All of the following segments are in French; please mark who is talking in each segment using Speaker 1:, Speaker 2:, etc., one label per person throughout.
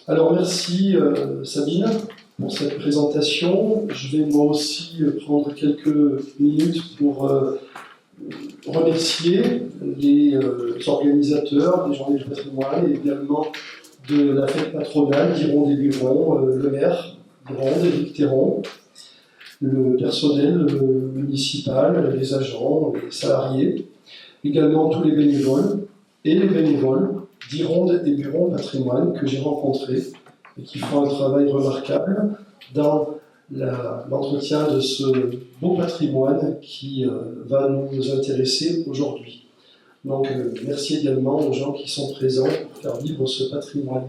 Speaker 1: Alors merci Sabine pour cette présentation. Je vais moi aussi prendre quelques minutes pour remercier les organisateurs des Journées du patrimoine et également de la fête patronale d'Ironde et Buron, le maire d'Ironde, Éric Théron, le personnel municipal, les agents, les salariés, également tous les bénévoles et les bénévoles d'Ironde et Buron Patrimoine que j'ai rencontrés et qui font un travail remarquable dans l'entretien de ce beau patrimoine qui va nous intéresser aujourd'hui. Donc merci également aux gens qui sont présents pour faire vivre ce patrimoine.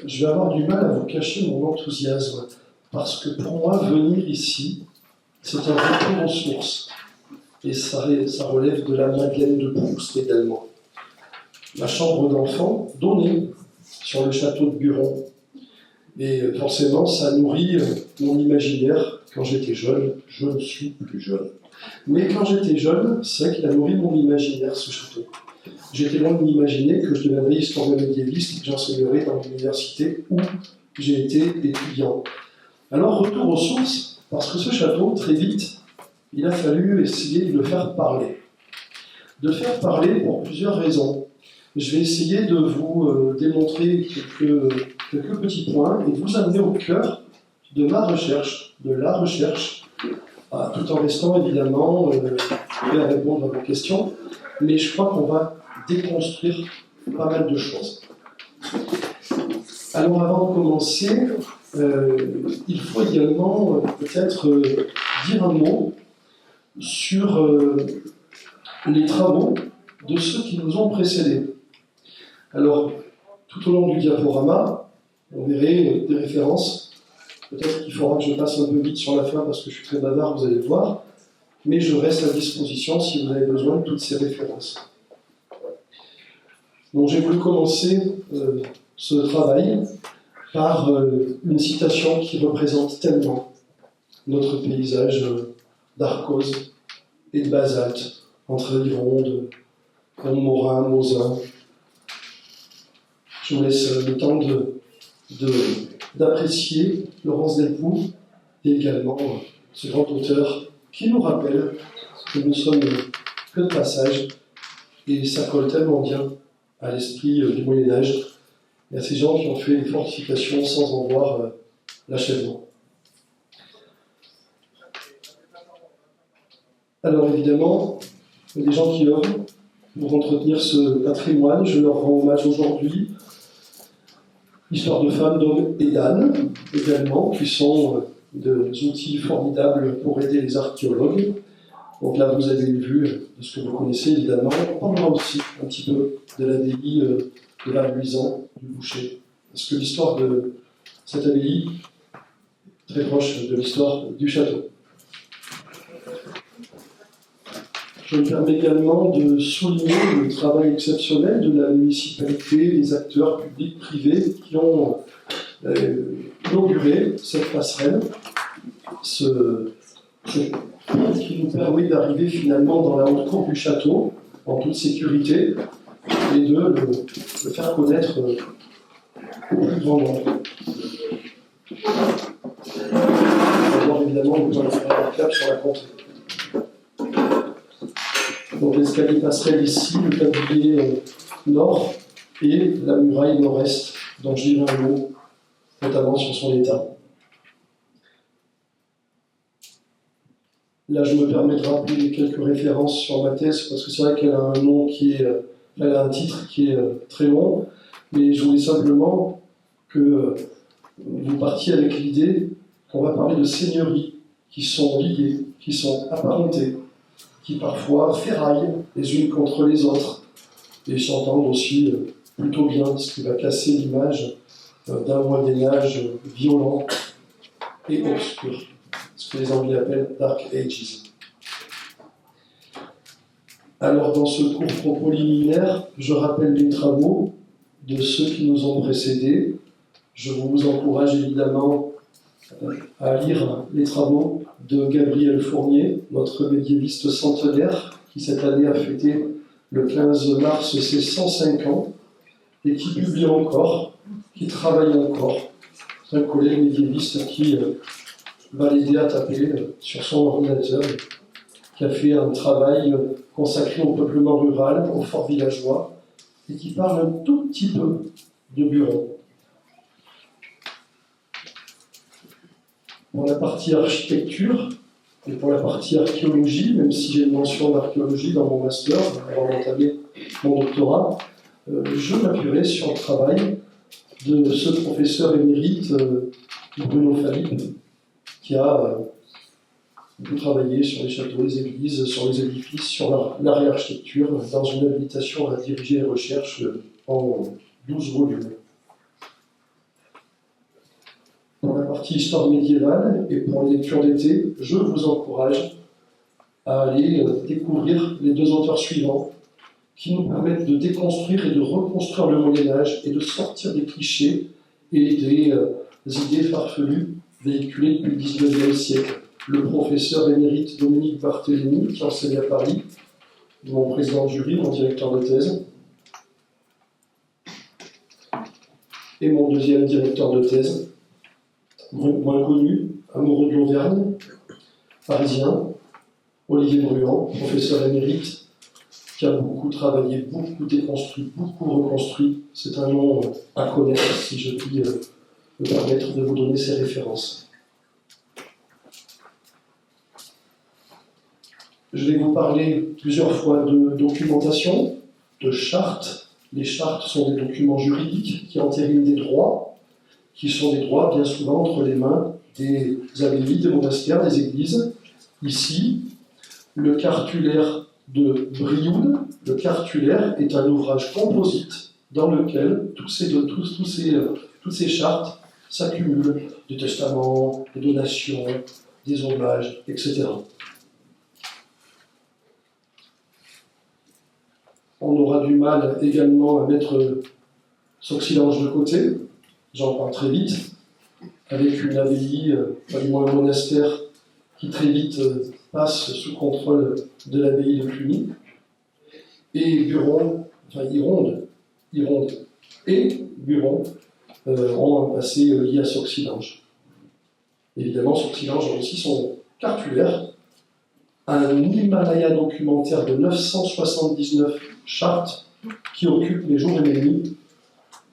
Speaker 1: Je vais avoir du mal à vous cacher mon enthousiasme parce que pour moi, venir ici, c'est un retour aux sources. Et ça relève de la Madeleine de Proust également. Ma chambre d'enfant donnait sur le château de Buron. Et forcément, ça nourrit mon imaginaire. Quand j'étais jeune, je ne suis plus jeune. Mais quand j'étais jeune, c'est vrai qu'il a nourri mon imaginaire, ce château. J'étais loin de m'imaginer que je deviendrais historien médiéviste et que j'enseignerais dans l'université où j'ai été étudiant. Alors, retour aux sources, parce que ce château, très vite, il a fallu essayer de le faire parler. De le faire parler pour plusieurs raisons. Je vais essayer de vous démontrer quelques petits points et de vous amener au cœur de ma recherche, de la recherche, tout en restant évidemment prêt à répondre à vos questions, mais je crois qu'on va déconstruire pas mal de choses. Alors avant de commencer, il faut également peut-être dire un mot sur les travaux de ceux qui nous ont précédés. Alors, tout au long du diaporama, on verrait des références. Peut-être qu'il faudra que je passe un peu vite sur la fin parce que je suis très bavard, vous allez le voir. Mais je reste à disposition si vous avez besoin de toutes ces références. Donc, j'ai voulu commencer ce travail par une citation qui représente tellement notre paysage d'arcose et de basalte entre Ironde, Montmorin, Mosin. Je vous laisse le temps d'apprécier Laurence Delpoux et également ce grand auteur qui nous rappelle que nous sommes que de passage et ça colle tellement bien à l'esprit du Moyen-Âge et à ces gens qui ont fait des fortifications sans en voir l'achèvement. Alors évidemment, il y a des gens qui œuvrent pour entretenir ce patrimoine. Je leur rends hommage aujourd'hui. Histoire de femmes, d'hommes et d'ânes, également, qui sont des outils formidables pour aider les archéologues. Donc là, vous avez une vue de ce que vous connaissez, évidemment. On parlera aussi un petit peu de l'abbaye de la Luisan, du Boucher. Parce que l'histoire de cette abbaye est très proche de l'histoire du château. Je me permets également de souligner le travail exceptionnel de la municipalité, des acteurs publics, privés qui ont inauguré cette passerelle, qui nous permet d'arriver finalement dans la haute cour du château, en toute sécurité, et de le faire connaître au plus grand nombre. D'abord, évidemment, nous allons faire un clap sur la contrée. Donc l'escalier passerelle ici, le tablier nord et la muraille nord-est, dont je dirai un mot, notamment sur son état. Là, je me permets de rappeler quelques références sur ma thèse, parce que c'est vrai qu'elle a un nom elle a un titre qui est très long, mais je voulais simplement que vous partiez avec l'idée qu'on va parler de seigneuries qui sont liées, qui sont apparentées, qui parfois ferraillent les unes contre les autres et s'entendent aussi plutôt bien, ce qui va casser l'image d'un Moyen-Âge violent et obscur, ce que les Anglais appellent Dark Ages. Alors, dans ce court propos liminaire, je rappelle les travaux de ceux qui nous ont précédés. Je vous encourage évidemment à lire les travaux de Gabriel Fournier, notre médiéviste centenaire, qui cette année a fêté le 15 mars ses 105 ans, et qui publie encore qui travaille encore. C'est un collègue médiéviste qui va l'aider à taper sur son ordinateur, qui a fait un travail consacré au peuplement rural, au fort villageois, et qui parle un tout petit peu de Buron. Pour la partie architecture et pour la partie archéologie, même si j'ai une mention d'archéologie dans mon master, avant d'entamer mon doctorat, je m'appuierai sur le travail de ce professeur émérite Bruno Philippe, qui a beaucoup travaillé sur les châteaux, les églises, sur les édifices, sur l'art et l'architecture, dans une habilitation à diriger les recherches en 12 volumes. Pour la partie histoire médiévale et pour les lectures d'été, je vous encourage à aller découvrir les deux auteurs suivants qui nous permettent de déconstruire et de reconstruire le Moyen-Âge et de sortir des clichés et des idées farfelues véhiculées depuis le XIXe siècle. Le professeur émérite Dominique Barthélémy, qui enseigne à Paris, mon président de jury, mon directeur de thèse, et mon deuxième directeur de thèse, moins connu, amoureux de l'Auvergne, parisien, Olivier Bruand, professeur émérite, qui a beaucoup travaillé, beaucoup déconstruit, beaucoup reconstruit. C'est un nom à connaître, si je puis me permettre de vous donner ces références. Je vais vous parler plusieurs fois de documentation, de chartes. Les chartes sont des documents juridiques qui entérinent des droits, qui sont des droits bien souvent entre les mains des abbayes, des monastères, des églises. Ici, le cartulaire de Brioude. Le cartulaire est un ouvrage composite dans lequel toutes ces chartes s'accumulent, des testaments, des donations, des hommages, etc. On aura du mal également à mettre Sauxilange de côté, j'en parle très vite, avec une abbaye, du moins un monastère, qui très vite passe sous contrôle de l'abbaye de Cluny. Et Buron, Ironde et Buron ont un passé lié à Sauxilange. Évidemment, Sauxilange a aussi son cartulaire, un Himalaya documentaire de 979 chartes qui occupe les jours et les nuits.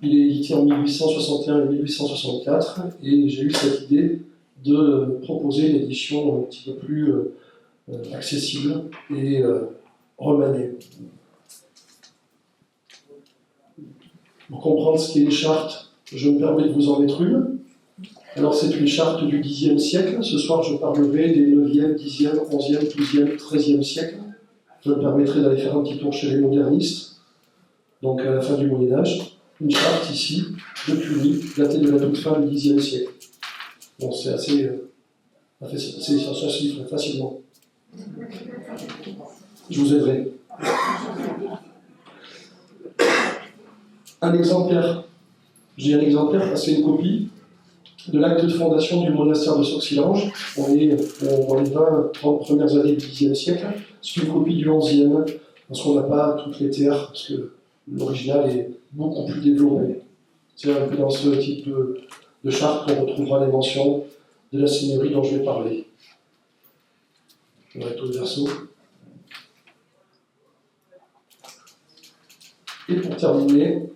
Speaker 1: Il est édité en 1861 et 1864, et j'ai eu cette idée de proposer une édition un petit peu plus accessible et remaniée. Pour comprendre ce qu'est une charte, je me permets de vous en mettre une. Alors, c'est une charte du Xe siècle. Ce soir, je parlerai des 9e, 10e, 11e, 12e, 13e siècles. Je me permettrai d'aller faire un petit tour chez les modernistes, donc à la fin du Moyen-Âge. Une charte ici, de Cluny, datée de la toute fin du Xe siècle. Bon, c'est assez. Ça se chiffre facilement. Je vous aiderai. Un exemplaire. J'ai un exemplaire parce que c'est une copie de l'acte de fondation du monastère de Sauxilange. On est dans les 20-30 premières années du Xe siècle. C'est une copie du XIe, parce qu'on n'a pas toutes les terres, parce que l'original est beaucoup plus développé. C'est un peu dans ce type de charte qu'on retrouvera les mentions de la seigneurie dont je vais parler. Recto verso. Et pour terminer,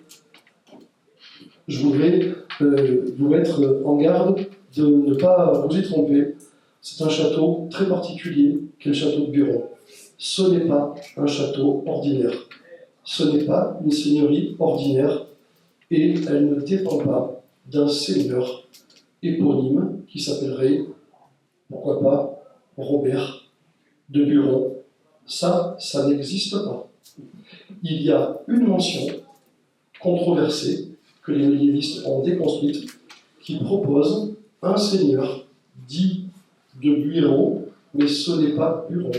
Speaker 1: je voudrais vous mettre en garde de ne pas vous y tromper. C'est un château très particulier qu'est le château de Buron. Ce n'est pas un château ordinaire. Ce n'est pas une seigneurie ordinaire et elle ne dépend pas d'un seigneur éponyme qui s'appellerait, pourquoi pas, Robert de Buron. Ça n'existe pas. Il y a une mention controversée que les médiévistes ont déconstruite qui propose un seigneur dit de Buron, mais ce n'est pas Buron.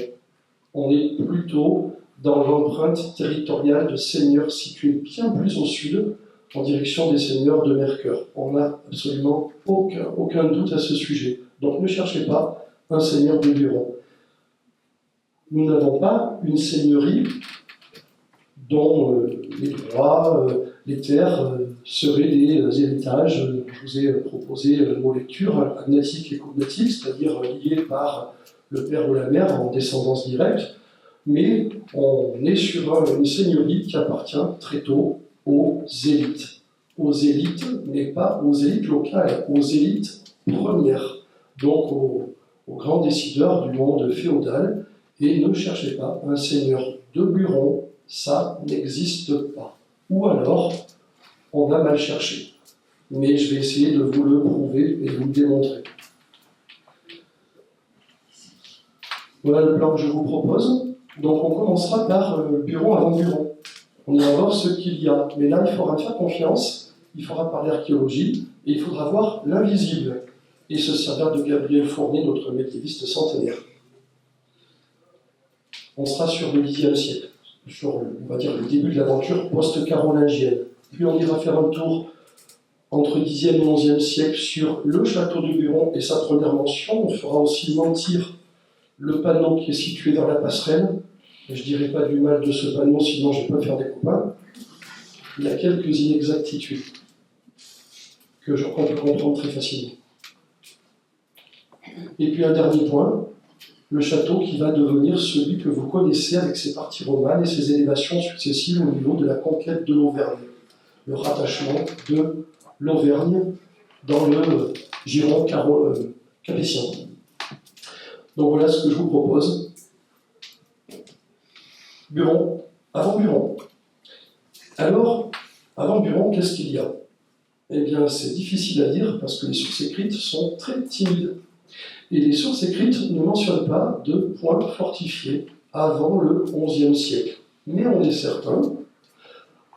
Speaker 1: On est plutôt dans l'empreinte territoriale de seigneurs situés bien plus au sud, en direction des seigneurs de Mercœur. On n'a absolument aucun doute à ce sujet. Donc ne cherchez pas un seigneur de Buron. Nous n'avons pas une seigneurie dont les droits, les terres seraient des héritages. Je vous ai proposé nos lectures agnatiques et cognatiques, c'est-à-dire liées par le père ou la mère en descendance directe, mais on est sur une seigneurie qui appartient très tôt aux élites. Aux élites, mais pas aux élites locales, aux élites premières, donc aux grands décideurs du monde féodal. Et ne cherchez pas un seigneur de Buron, ça n'existe pas. Ou alors, on a mal cherché. Mais je vais essayer de vous le prouver et de vous le démontrer. Voilà le plan que je vous propose. Donc on commencera par Buron avant Buron. On va voir ce qu'il y a. Mais là, il faudra faire confiance, il faudra parler archéologie, et il faudra voir l'invisible, et se servir de Gabriel Fournier, notre médiéviste centenaire. On sera sur le Xe siècle, sur, on va dire, le début de l'aventure post-carolingienne. Puis on ira faire un tour entre Xe et XIe siècle sur le château de Buron et sa première mention. On fera aussi mentir le panneau qui est situé dans la passerelle. Et je ne dirai pas du mal de ce panneau, sinon je peux faire des copains. Il y a quelques inexactitudes qu'on peut comprendre très facilement. Et puis un dernier point, le château qui va devenir celui que vous connaissez avec ses parties romanes et ses élévations successives au niveau de la conquête de l'Auvergne. Le rattachement de l'Auvergne dans le giron capétien. Donc voilà ce que je vous propose. Buron, avant Buron. Alors, avant Buron, qu'est-ce qu'il y a? Eh bien, c'est difficile à dire parce que les sources écrites sont très timides. Et les sources écrites ne mentionnent pas de points fortifiés avant le XIe siècle. Mais on est certain,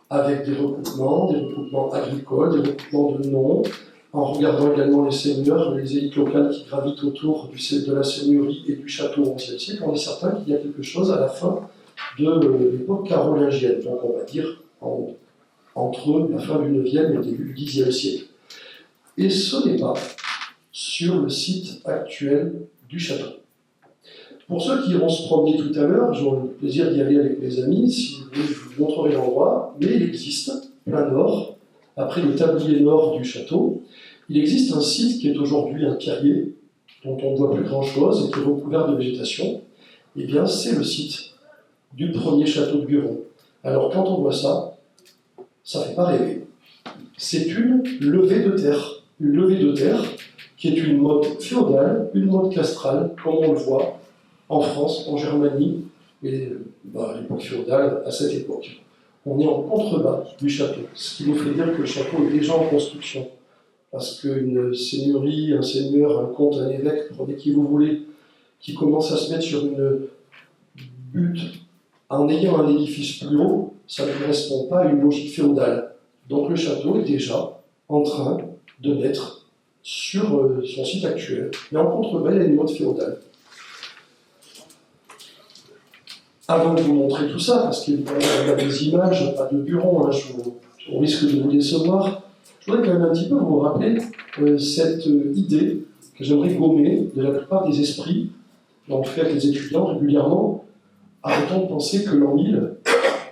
Speaker 1: avec des recoupements agricoles, des recoupements de noms, en regardant également les seigneurs, les élites locales qui gravitent autour de la seigneurie et du château au XIe siècle, on est certain qu'il y a quelque chose à la fin de l'époque carolingienne, donc on va dire entre la fin du IXe et le début du Xe siècle. Et ce n'est pas sur le site actuel du château. Pour ceux qui iront se promener tout à l'heure, j'aurai le plaisir d'y aller avec mes amis, si vous voulez, je vous montrerai l'endroit, mais il existe, plein nord, après le tablier nord du château, il existe un site qui est aujourd'hui un pierrier, dont on ne voit plus grand-chose et qui est recouvert de végétation. Eh bien, c'est le site du premier château de Buron. Alors, quand on voit ça, ça ne fait pas rêver. C'est une levée de terre. Une levée de terre qui est une mode féodale, une mode castrale, comme on le voit en France, en Germanie, et à l'époque féodale, à cette époque. On est en contrebas du château, ce qui nous fait dire que le château est déjà en construction. Parce qu'une seigneurie, un seigneur, un comte, un évêque, prenez qui vous voulez, qui commence à se mettre sur une butte en ayant un édifice plus haut, ça ne correspond pas à une logique féodale. Donc le château est déjà en train de naître sur son site actuel. Mais en contrebas, il y a une mode féodale. Avant de vous montrer tout ça, parce qu'évidemment, on a des images, pas de Buron, on risque de vous décevoir, je voudrais quand même un petit peu vous rappeler cette idée que j'aimerais gommer de la plupart des esprits, dont fait avec les étudiants régulièrement. Arrêtons de penser que l'an 1000,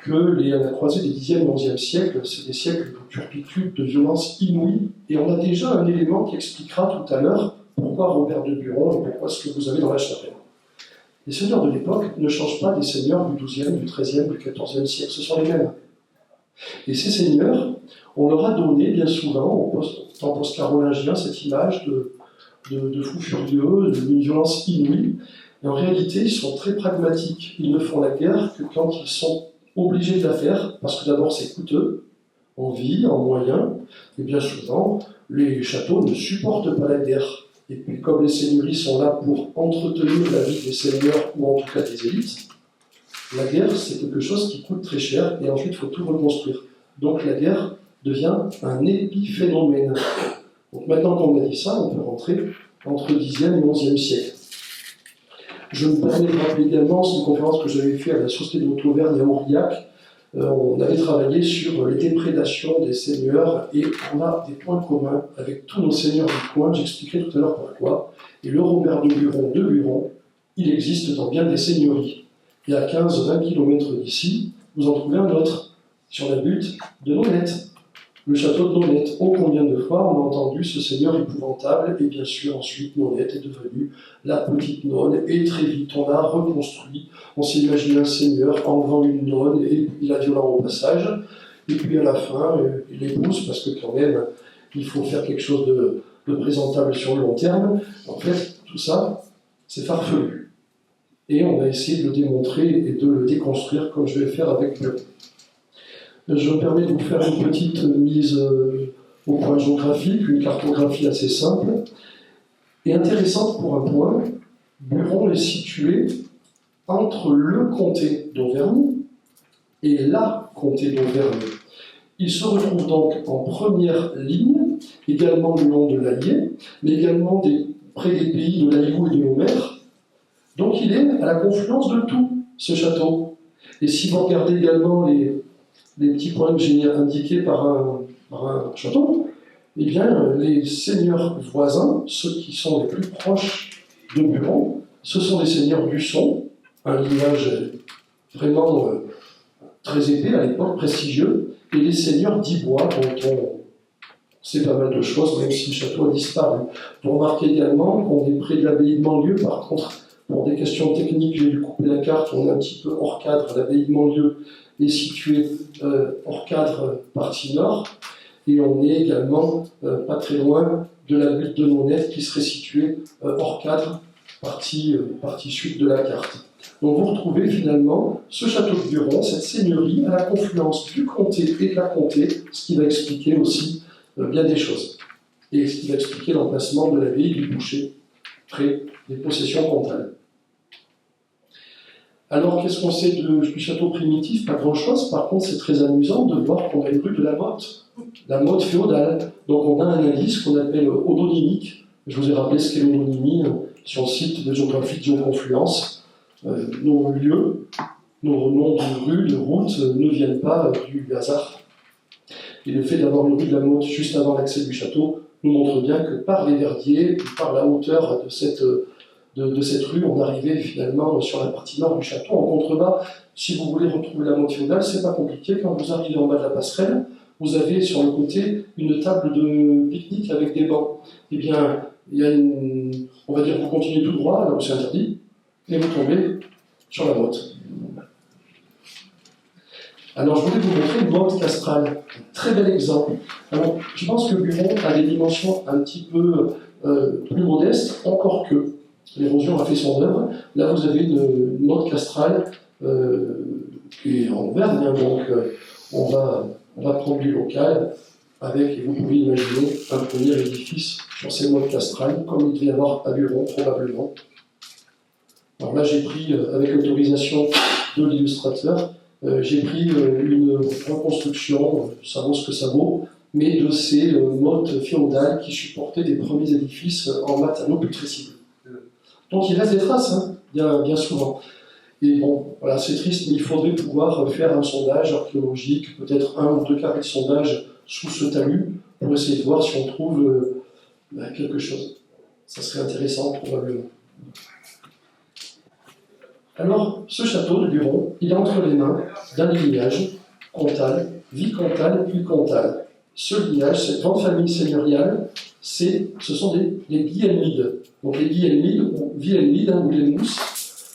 Speaker 1: que la croisée des 10e et 11e siècles, c'est des siècles de turpitude, de violence inouïe, et on a déjà un élément qui expliquera tout à l'heure pourquoi Robert de Buron et pourquoi ce que vous avez dans la chapelle. Les seigneurs de l'époque ne changent pas des seigneurs du XIIe, du XIIIe, du XIVe siècle, ce sont les mêmes. Et ces seigneurs, on leur a donné bien souvent, au temps post-carolingien, cette image de fous furieux, d'une violence inouïe. Et en réalité, ils sont très pragmatiques. Ils ne font la guerre que quand ils sont obligés de la faire, parce que d'abord c'est coûteux, en vie, en moyens, et bien souvent, les châteaux ne supportent pas la guerre. Et puis comme les seigneuries sont là pour entretenir la vie des seigneurs, ou en tout cas des élites, la guerre c'est quelque chose qui coûte très cher, et ensuite il faut tout reconstruire. Donc la guerre devient un épiphénomène. Donc maintenant qu'on a dit ça, on peut rentrer entre 10e et 11e siècle. Je me permets de rappeler également, c'est une conférence que j'avais faite à la Société de Haute-Auvergne à Aurillac. On avait travaillé sur les déprédations des seigneurs et on a des points communs avec tous nos seigneurs du coin. J'expliquerai tout à l'heure pourquoi. Et le Robert de Buron, il existe dans bien des seigneuries. Et à 15-20 km d'ici, vous en trouvez un autre, sur la butte de Nolette. le château de Nonette. Oh, combien de fois on a entendu ce seigneur épouvantable, et bien sûr, ensuite, Nonette est devenue la petite nonne, et très vite, on a reconstruit. On s'est imaginé un seigneur enlevant une nonne, et il a violent au passage, et puis à la fin, il l'épouse, parce que quand même, il faut faire quelque chose de présentable sur le long terme. En fait, tout ça, c'est farfelu. Et on va essayer de le démontrer et de le déconstruire, comme je vais faire avec Buron. Je me permets de vous faire une petite mise au point géographique, une cartographie assez simple et intéressante pour un point. Buron est situé entre le comté d'Auvergne et la comté d'Auvergne. Il se retrouve donc en première ligne, également le long de l'Allier, mais également près des pays de l'Aïgou et de Homer. Donc il est à la confluence de tout, ce château. Et si vous regardez également les petits points que j'ai indiqués par un château, eh bien, les seigneurs voisins, ceux qui sont les plus proches de Buron, ce sont les seigneurs d'Usson, un lignage vraiment très épais à l'époque, prestigieux, et les seigneurs d'Ibois, dont on sait pas mal de choses, même si le château a disparu. Vous remarquez également qu'on est près de l'abbaye de Manlieu, par contre, pour des questions techniques, j'ai dû couper la carte, on est un petit peu hors cadre. L'abbaye de Manlieu est située hors cadre, partie nord, et on est également pas très loin de la butte de Nonette qui serait située hors cadre, partie sud de la carte. Donc vous retrouvez finalement ce château de Buron, cette seigneurie à la confluence du comté et de la comté, ce qui va expliquer aussi bien des choses. Et ce qui va expliquer l'emplacement de l'abbaye du Boucher, près des possessions comtales. Alors, qu'est-ce qu'on sait du château primitif? Pas grand-chose. Par contre, c'est très amusant de voir qu'on a une rue de la motte féodale. Donc, on a un indice qu'on appelle odonymique. Je vous ai rappelé ce qu'est l'odonymie sur le site de géographie de Géoconfluence. Nos lieux, nos noms de rues, de routes ne viennent pas du hasard. Et le fait d'avoir une rue de la Motte juste avant l'accès du château nous montre bien que par les verdiers, par la hauteur de cette rue, on arrivait finalement sur la partie nord du château, en contrebas. Si vous voulez retrouver la motte féodale, c'est pas compliqué. Quand vous arrivez en bas de la passerelle, vous avez sur le côté une table de pique-nique avec des bancs. Eh bien, il y a on va dire que vous continuez tout droit, là où c'est interdit, et vous tombez sur la motte. Alors, je voulais vous montrer une motte castrale. Un très bel exemple. Alors, je pense que Buron a des dimensions un petit peu plus modestes, encore que l'érosion a fait son œuvre. Là, vous avez une motte castrale qui est en Auvergne, hein, donc on va prendre du local avec, et vous pouvez imaginer, un premier édifice sur ces mottes castrales, comme il devait y avoir à Buron, probablement. Alors là, j'ai pris, avec l'autorisation de l'illustrateur, j'ai pris une reconstruction, ça vaut ce que ça vaut, mais de ces mottes féodales qui supportaient des premiers édifices en matano putrescibles. Donc il reste des traces, hein, bien souvent. Et bon, voilà, c'est triste, mais il faudrait pouvoir faire un sondage archéologique, peut-être 1 ou 2 carrés de sondage sous ce talus, pour essayer de voir si on trouve quelque chose. Ça serait intéressant, probablement. Alors, ce château de Buron, il est entre les mains d'un lignage comtal, vicomtal puis comtal. Ce lignage, cette grande famille seigneuriale, ce sont les Guilhelmides. Donc les Guilhelmides, ou Wilhelmide, ou les Mousses,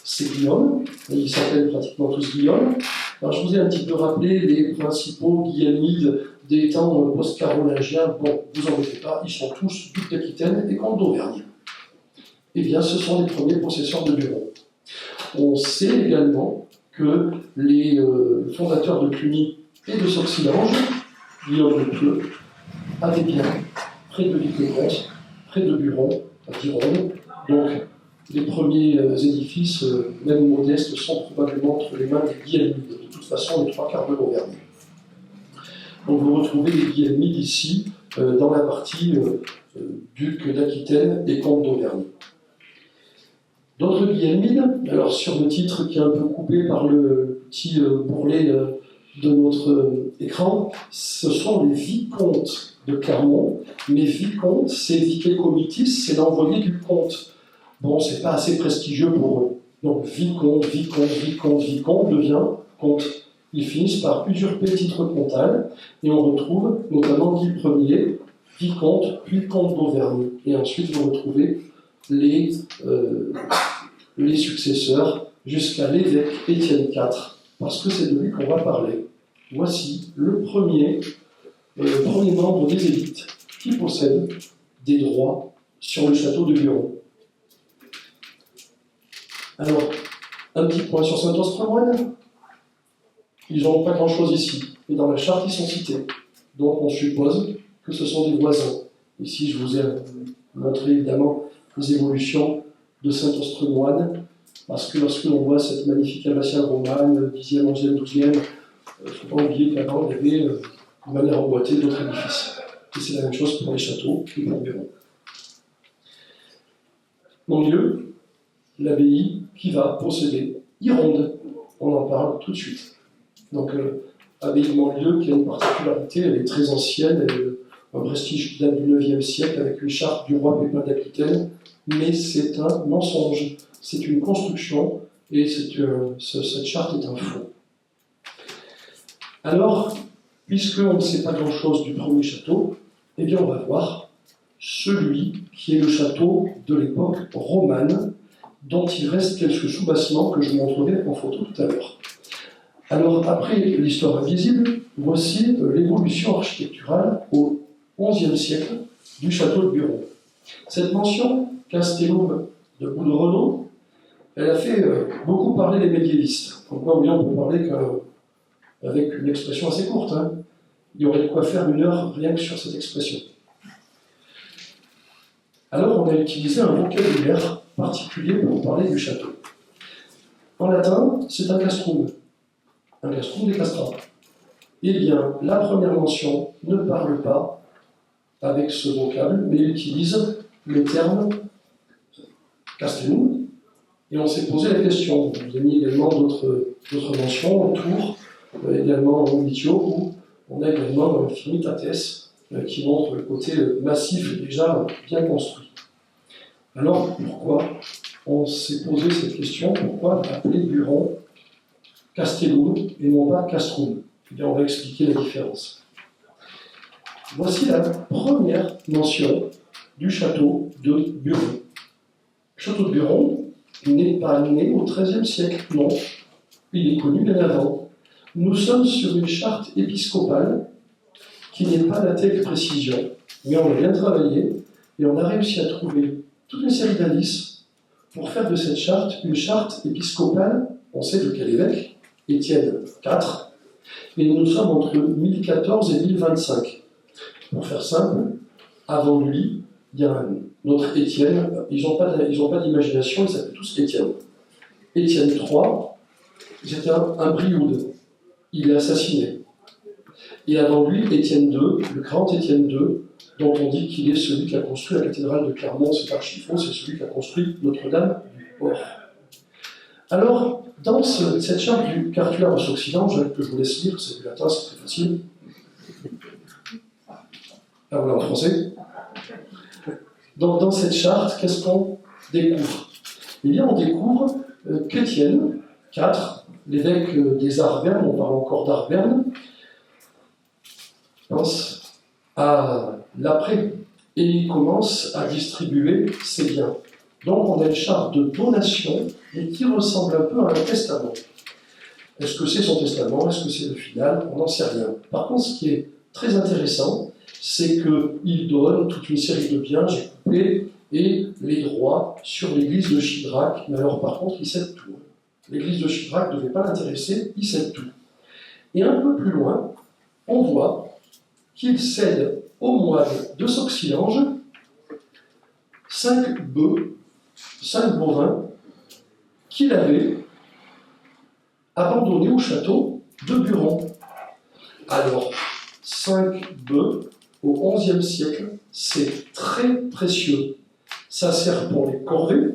Speaker 1: c'est Guillaume, et ils s'appellent pratiquement tous Guillaume. Alors je vous ai un petit peu rappelé les principaux Guilhelmides des temps post-carolingiens. Bon, vous en mettez pas, ils sont tous ducs d'Aquitaine et comtes d'Auvergne. Eh bien, ce sont les premiers possesseurs de Buron. On sait également que les fondateurs de Cluny et de Sauxillange, Guillaume le Pieux, avaient bien près de Vic-le-Comte, près de Buron, à Gironde. Donc, les premiers édifices, même modestes, sont probablement entre les mains des Guilhelmides. De toute façon, les 3/4 de l'Auvergne. Donc, vous retrouvez les Guilhelmides ici, dans la partie duc d'Aquitaine et comte d'Auvergne. D'autres Guilhelmides, alors sur le titre qui est un peu coupé par le petit bourrelet de notre écran, ce sont les vicomtes de Clermont, mais vicomte, c'est vice comitis, c'est l'envoyé du comte. Bon, c'est pas assez prestigieux pour eux. Donc vicomte devient comte. Ils finissent par usurper le titre comtal, et on retrouve notamment Guy Ier, vicomte, puis comte d'Auvergne. Et ensuite, vous retrouvez les successeurs jusqu'à l'évêque Étienne IV, parce que c'est de lui qu'on va parler. Voici le premier membre des élites qui possède des droits sur le château de Buron. Alors, un petit point sur Saint-Ostremouane. Ils n'ont pas grand-chose ici, mais dans la charte, ils sont cités. Donc, on suppose que ce sont des voisins. Ici, je vous ai montré évidemment les évolutions de Saint-Ostremouane, parce que lorsque l'on voit cette magnifique abbatiale romane, 10e, 11e, 12e, il ne faut pas oublier qu'avant, il y avait de manière emboîtée d'autres édifices. Et c'est la même chose pour les châteaux et pour Buron. Au milieu, l'abbaye qui va posséder Ironde. On en parle tout de suite. Donc, abbaye de Manlieu qui a une particularité, elle est très ancienne, elle a un prestige qui date du IXe siècle avec une charte du roi Pépin d'Aquitaine, mais c'est un mensonge, c'est une construction et cette charte est un faux. Alors, puisqu'on ne sait pas grand-chose du premier château, eh bien on va voir celui qui est le château de l'époque romane, dont il reste quelques soubassements que je vous montrerai en photo tout à l'heure. Alors, après l'histoire invisible, voici l'évolution architecturale au XIe siècle du château de Buron. Cette mention, Castellum de Boudrenaud, elle a fait beaucoup parler les médiévistes. Donc, moi, on peut parler avec une expression assez courte. Hein. Il y aurait de quoi faire 1 heure rien que sur cette expression. Alors, on a utilisé un vocabulaire particulier pour parler du château. En latin, c'est un castrum des castrats. Eh bien, la première mention ne parle pas avec ce vocable, mais utilise le terme castellum, et on s'est posé la question. Vous avez mis également d'autres mentions autour, également en Mitio, où on a également Finitates, qui montre le côté massif déjà bien construit. Alors, pourquoi on s'est posé cette question? Pourquoi appeler Buron Castellum et non pas Castrum? Eh bien, on va expliquer la différence. Voici la première mention du château de Buron. Le château de Buron n'est pas né au XIIIe siècle, non. Il est connu bien avant. Nous sommes sur une charte épiscopale qui n'est pas datée avec précision, mais on a bien travaillé et on a réussi à trouver toute une série d'indices pour faire de cette charte une charte épiscopale. On sait de quel évêque, Étienne IV, et nous sommes entre 1014 et 1025. Pour faire simple, avant lui, il y a un autre Étienne, ils n'ont pas d'imagination, ils s'appellent tous Étienne. Étienne III, c'était un Brioude, il est assassiné. Et avant lui, Étienne II, le grand Étienne II, dont on dit qu'il est celui qui a construit la cathédrale de Clermont, c'est archi faux, c'est celui qui a construit Notre-Dame du Port. Alors, dans cette charte du Cartularis Occident, que je vous laisse lire, c'est du latin, c'est très facile. Là, voilà en français. Dans cette charte, qu'est-ce qu'on découvre? Eh bien, on découvre qu'Étienne IV, l'évêque des Arvernes, on parle encore d'Arvernes, pense à l'après, et il commence à distribuer ses biens. Donc on a une charte de donation, mais qui ressemble un peu à un testament. Est-ce que c'est son testament? Est-ce que c'est le final? On n'en sait rien. Par contre, ce qui est très intéressant, c'est qu'il donne toute une série de biens, j'ai coupé, et les droits sur l'église de Chidrac. Mais alors par contre, il cède tout. L'église de Chidrac ne devait pas l'intéresser, il cède tout. Et un peu plus loin, on voit qu'il cède au moine de Sauxillange 5 bœufs, 5 bovins, qu'il avait abandonnés au château de Buron. Alors, 5 bœufs au XIe siècle, c'est très précieux. Ça sert pour les corvées,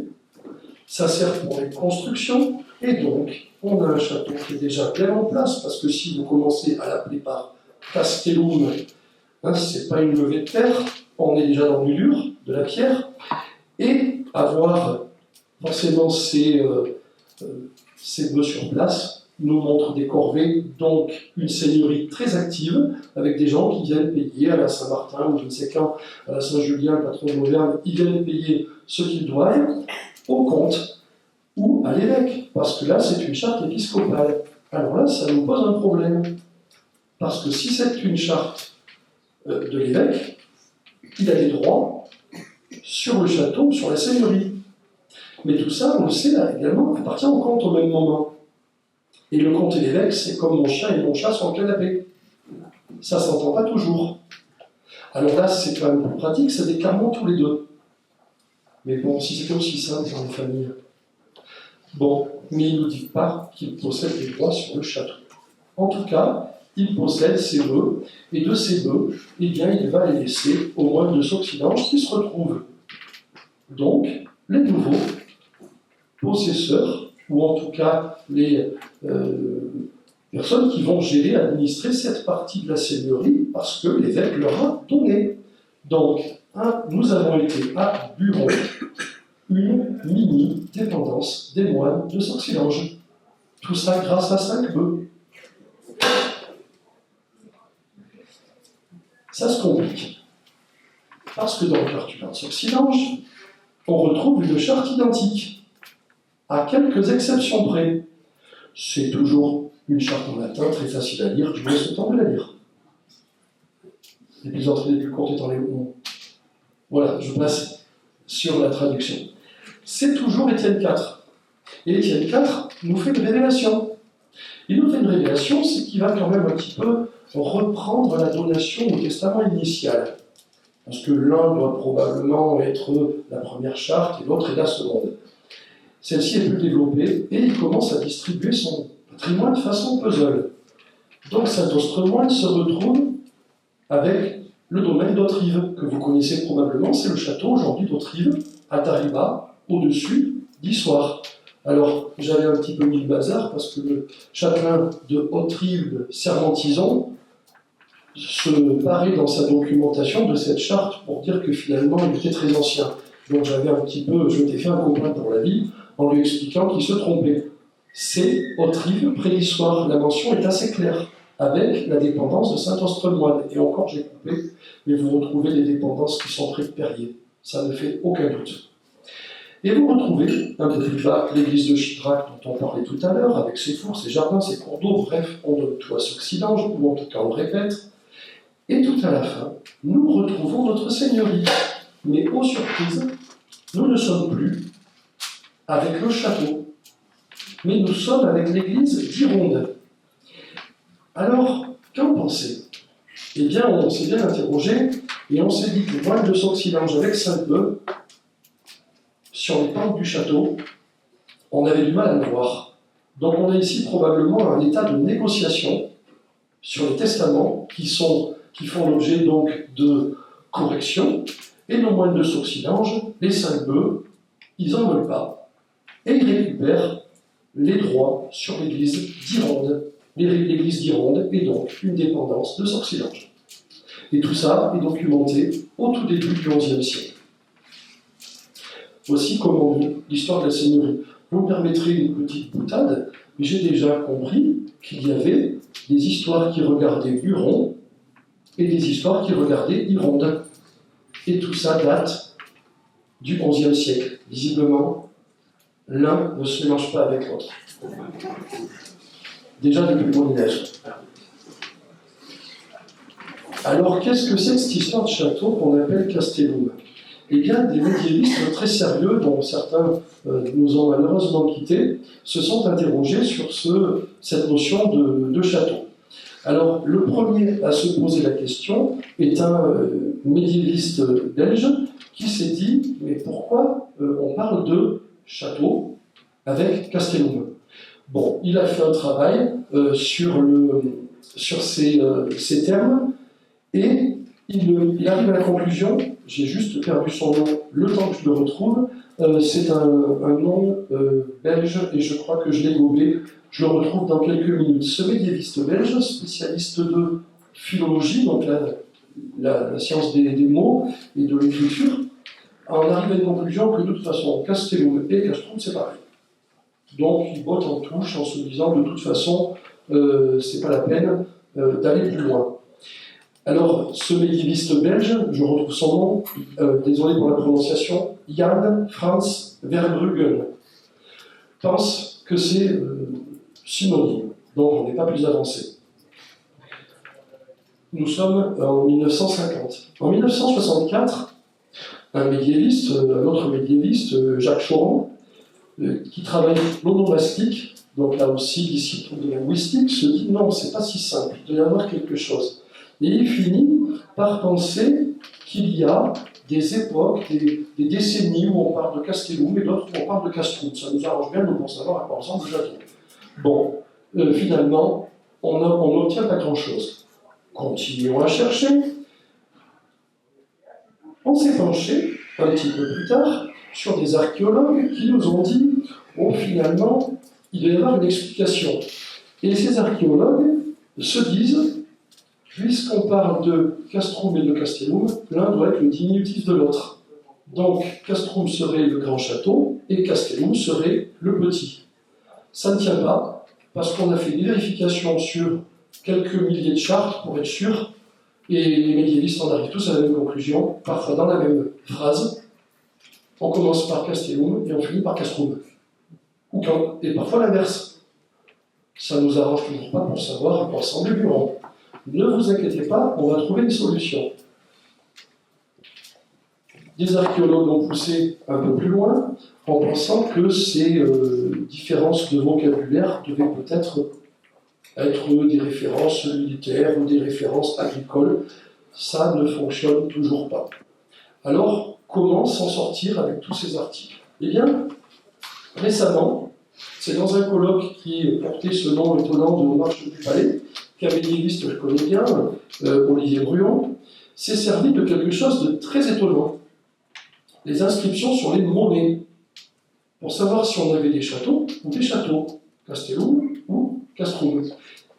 Speaker 1: ça sert pour les constructions, et donc, on a un château qui est déjà bien en place, parce que si vous commencez à l'appeler par Castellum, ce n'est pas une levée de terre, on est déjà dans l'ulure de la pierre, et avoir forcément ces bœufs sur place, nous montre des corvées, donc une seigneurie très active, avec des gens qui viennent payer à la Saint-Martin ou je ne sais quand, à la Saint-Julien, le patron d'Auvergne, ils viennent payer ce qu'ils doivent au comte ou à l'évêque, parce que là c'est une charte épiscopale. Alors là, ça nous pose un problème, parce que si c'est une charte de l'évêque, il a des droits sur le château, sur la seigneurie. Mais tout ça, on le sait là, également, appartient au comte au même moment. Et le comte et l'évêque, c'est comme mon chien et mon chat sur le canapé. Ça ne s'entend pas toujours. Alors là, c'est quand même plus pratique, c'est des carments tous les deux. Mais bon, si c'était aussi simple dans les familles. Bon, mais il ne nous dit pas qu'il possède des droits sur le château. En tout cas, il possède ses bœufs, et de ces bœufs, eh bien, il va les laisser aux moines de Sauxillange qui se retrouvent. Donc, les nouveaux possesseurs, ou en tout cas les personnes qui vont gérer, administrer cette partie de la seigneurie, parce que l'évêque leur a donné. Donc, nous avons été à Buron, une mini-dépendance des moines de Sauxillange. Tout ça grâce à 5 bœufs. Ça se complique. Parce que dans le cartulaire de Sauxillange, on retrouve une charte identique, à quelques exceptions près. C'est toujours une charte en latin, très facile à lire, je vous laisse le temps de la lire. Les plus entrées les plus courtes étant les mots. Voilà, je passe sur la traduction. C'est toujours Étienne IV. Et Étienne IV nous fait une révélation. Il nous fait une révélation, c'est qu'il va quand même un petit peu reprendre la donation au testament initial. Parce que l'un doit probablement être la première charte et l'autre est la seconde. Celle-ci est plus développée et il commence à distribuer son patrimoine de façon puzzle. Donc Saint-Austremoine se retrouve avec le domaine d'Autrive, que vous connaissez probablement, c'est le château aujourd'hui d'Autrive, à Tariba, au-dessus d'Issoire. Alors, j'avais un petit peu mis le bazar parce que le chapelain de Autrive, Sermentison, se parait dans sa documentation de cette charte pour dire que finalement il était très ancien. Donc je m'étais fait un copain pour la vie en lui expliquant qu'il se trompait. C'est Autrive, près d'Issoire. La mention est assez claire, avec la dépendance de Saint-Austremoine. Et encore, j'ai coupé, mais vous retrouvez des dépendances qui sont près de Perrier. Ça ne fait aucun doute. Et vous retrouvez, un peu plus bas, l'église de Chidrac, dont on parlait tout à l'heure, avec ses fours, ses jardins, ses cours d'eau, bref, on donne tout à Sauxillange, ou en tout cas on le répète. Et tout à la fin, nous retrouvons notre seigneurie. Mais aux surprises, nous ne sommes plus avec le château, mais nous sommes avec l'église d'Ironde. Alors, qu'en pensez ? Eh bien, on s'est bien interrogé, et on s'est dit que le moine de Sauxillange avec 5 bœufs, sur les pentes du château, on avait du mal à le voir. Donc on a ici probablement un état de négociation sur les testaments qui font l'objet donc de corrections, et nos moines de Sauxillange, les 5 bœufs, ils n'en veulent pas, et ils récupèrent les droits sur l'église d'Ironde. L'église d'Ironde est donc une dépendance de Sauxillange. Et tout ça est documenté au tout début du XIe siècle. Voici comment on lit l'histoire de la seigneurie. Vous me permettrez une petite boutade, mais j'ai déjà compris qu'il y avait des histoires qui regardaient Buron et des histoires qui regardaient Ironde. Et tout ça date du XIe siècle. Visiblement, l'un ne se mélange pas avec l'autre. Déjà depuis le Moyen-Âge. Alors, qu'est-ce que c'est que cette histoire de château qu'on appelle Castellum ? Eh bien, des médiévistes très sérieux, dont certains nous ont malheureusement quittés, se sont interrogés sur cette notion de château. Alors, le premier à se poser la question est un médiéviste belge qui s'est dit « Mais pourquoi on parle de château avec Castellum ?» Bon, il a fait un travail sur ces termes et il arrive à la conclusion, j'ai juste perdu son nom, le temps que je le retrouve, c'est un nom belge et je crois que je l'ai gobé, je le retrouve dans quelques minutes. Ce médiéviste belge, spécialiste de philologie, donc la science des mots et de l'écriture, en arrive à une conclusion que de toute façon, Castellum et Castrum, c'est pareil. Donc il botte en touche en se disant de toute façon, c'est pas la peine d'aller plus loin. Alors, ce médiéviste belge, je retrouve son nom, désolé pour la prononciation, Jan Frans Verbruggen, pense que c'est synonyme, donc on n'est pas plus avancé. Nous sommes en 1950. En 1964, un autre médiéviste, Jacques Choron, qui travaille l'onomastique, donc là aussi discipline de linguistique, se dit non, c'est pas si simple, il doit y avoir quelque chose. Et il finit par penser qu'il y a des époques, des décennies où on parle de Castellum et d'autres où on parle de Castrum. Ça nous arrange bien, nous pour savoir à quoi ressemble le château. Bon, finalement, on n'obtient pas grand-chose. Continuons à chercher. On s'est penché, un petit peu plus tard, sur des archéologues qui nous ont dit oh, finalement, il doit y avoir une explication. Et ces archéologues se disent puisqu'on parle de Castrum et de Castellum, l'un doit être le diminutif de l'autre. Donc, Castrum serait le grand château et Castellum serait le petit. Ça ne tient pas, parce qu'on a fait des vérifications sur quelques milliers de chartes pour être sûr, et les médiévistes en arrivent tous à la même conclusion, parfois dans la même phrase. On commence par Castellum et on finit par Castrum. Et parfois l'inverse. Ça ne nous arrange toujours pas pour savoir à quoi ressemble le Buron. Ne vous inquiétez pas, on va trouver des solutions. Des archéologues ont poussé un peu plus loin en pensant que ces différences de vocabulaire devaient peut-être être des références militaires ou des références agricoles. Ça ne fonctionne toujours pas. Alors, comment s'en sortir avec tous ces articles? Eh bien, récemment, c'est dans un colloque qui portait ce nom étonnant de Marche du Palais, qu'un médiéviste que je connais bien, Olivier Bruon, s'est servi de quelque chose de très étonnant. Les inscriptions sur les monnaies, pour savoir si on avait des châteaux ou des châteaux, Castellum ou Castrum.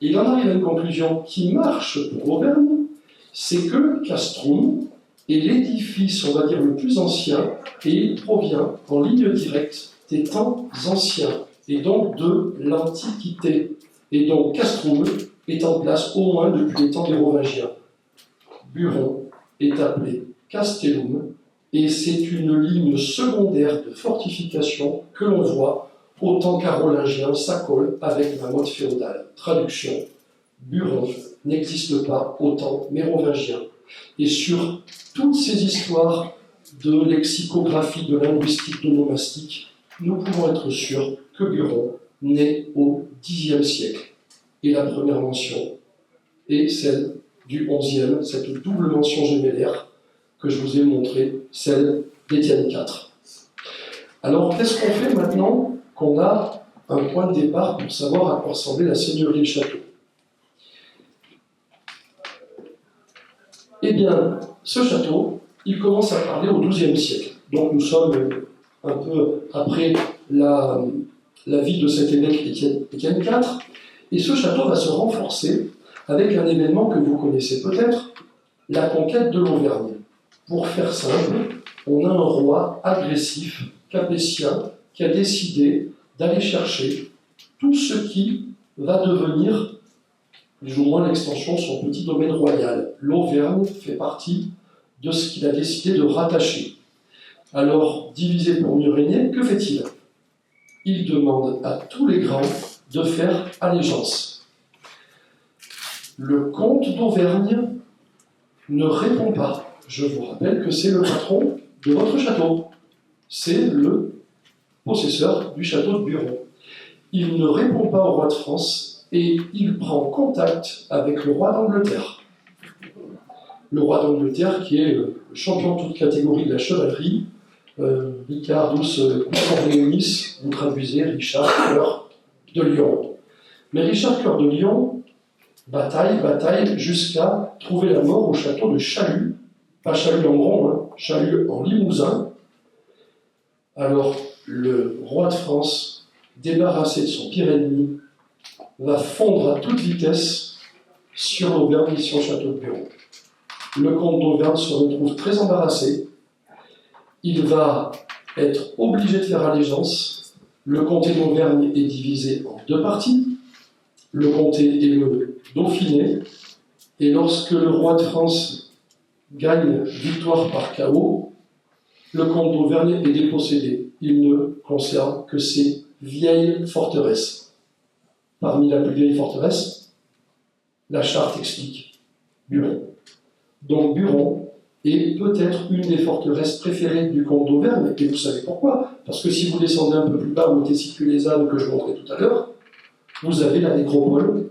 Speaker 1: Et il en arrive à une conclusion qui marche pour l'Auvergne, c'est que Castrum est l'édifice, on va dire, le plus ancien, et il provient en ligne directe des temps anciens, et donc de l'Antiquité. Et donc Castrum est en place au moins depuis les temps des Romagiens. Buron est appelé Castellum, et c'est une ligne secondaire de fortification que l'on voit au temps carolingien, ça colle avec la mode féodale. Traduction, Buron n'existe pas au temps mérovingien. Et sur toutes ces histoires de lexicographie, de linguistique, d'onomastique, nous pouvons être sûrs que Buron naît au Xe siècle. Et la première mention est celle du XIe, cette double mention gémellaire que je vous ai montrée, celle d'Étienne IV. Alors, qu'est-ce qu'on fait maintenant qu'on a un point de départ pour savoir à quoi ressemblait la seigneurie et le château? Eh bien, ce château, il commence à parler au XIIe siècle. Donc nous sommes un peu après la vie de cet évêque Étienne IV. Et ce château va se renforcer avec un événement que vous connaissez peut-être, la conquête de l'Auvergne. Pour faire simple, on a un roi agressif, capétien, qui a décidé d'aller chercher tout ce qui va devenir, plus ou moins l'extension de son petit domaine royal. L'Auvergne fait partie de ce qu'il a décidé de rattacher. Alors, divisé pour mieux régner, que fait-il? Il demande à tous les grands de faire allégeance. Le comte d'Auvergne ne répond pas. Je vous rappelle que c'est le patron de votre château. C'est le possesseur du château de Buron. Il ne répond pas au roi de France et il prend contact avec le roi d'Angleterre. Le roi d'Angleterre qui est le champion de toute catégorie de la chevalerie, Ricardus Cornelis, vous traduisez Richard Cœur de Lion. Mais Richard Cœur de Lion bataille jusqu'à trouver la mort au château de Chalus, pas Chalus en Bron, Chalus en Limousin. Alors le roi de France, débarrassé de son pire ennemi, va fondre à toute vitesse sur l'Auvergne et sur le château de Buron. Le comte d'Auvergne se retrouve très embarrassé. Il va être obligé de faire allégeance Le comté d'Auvergne est divisé en deux parties, le comté et le Dauphiné, et lorsque le roi de France gagne victoire par chaos, le comte d'Auvergne est dépossédé. Il ne conserve que ses vieilles forteresses. Parmi la plus vieille forteresse, la charte explique Buron. Donc Buron est peut-être une des forteresses préférées du comte d'Auvergne, et vous savez pourquoi. Parce que si vous descendez un peu plus bas où étaient situées les ânes que je montrais tout à l'heure, vous avez la nécropole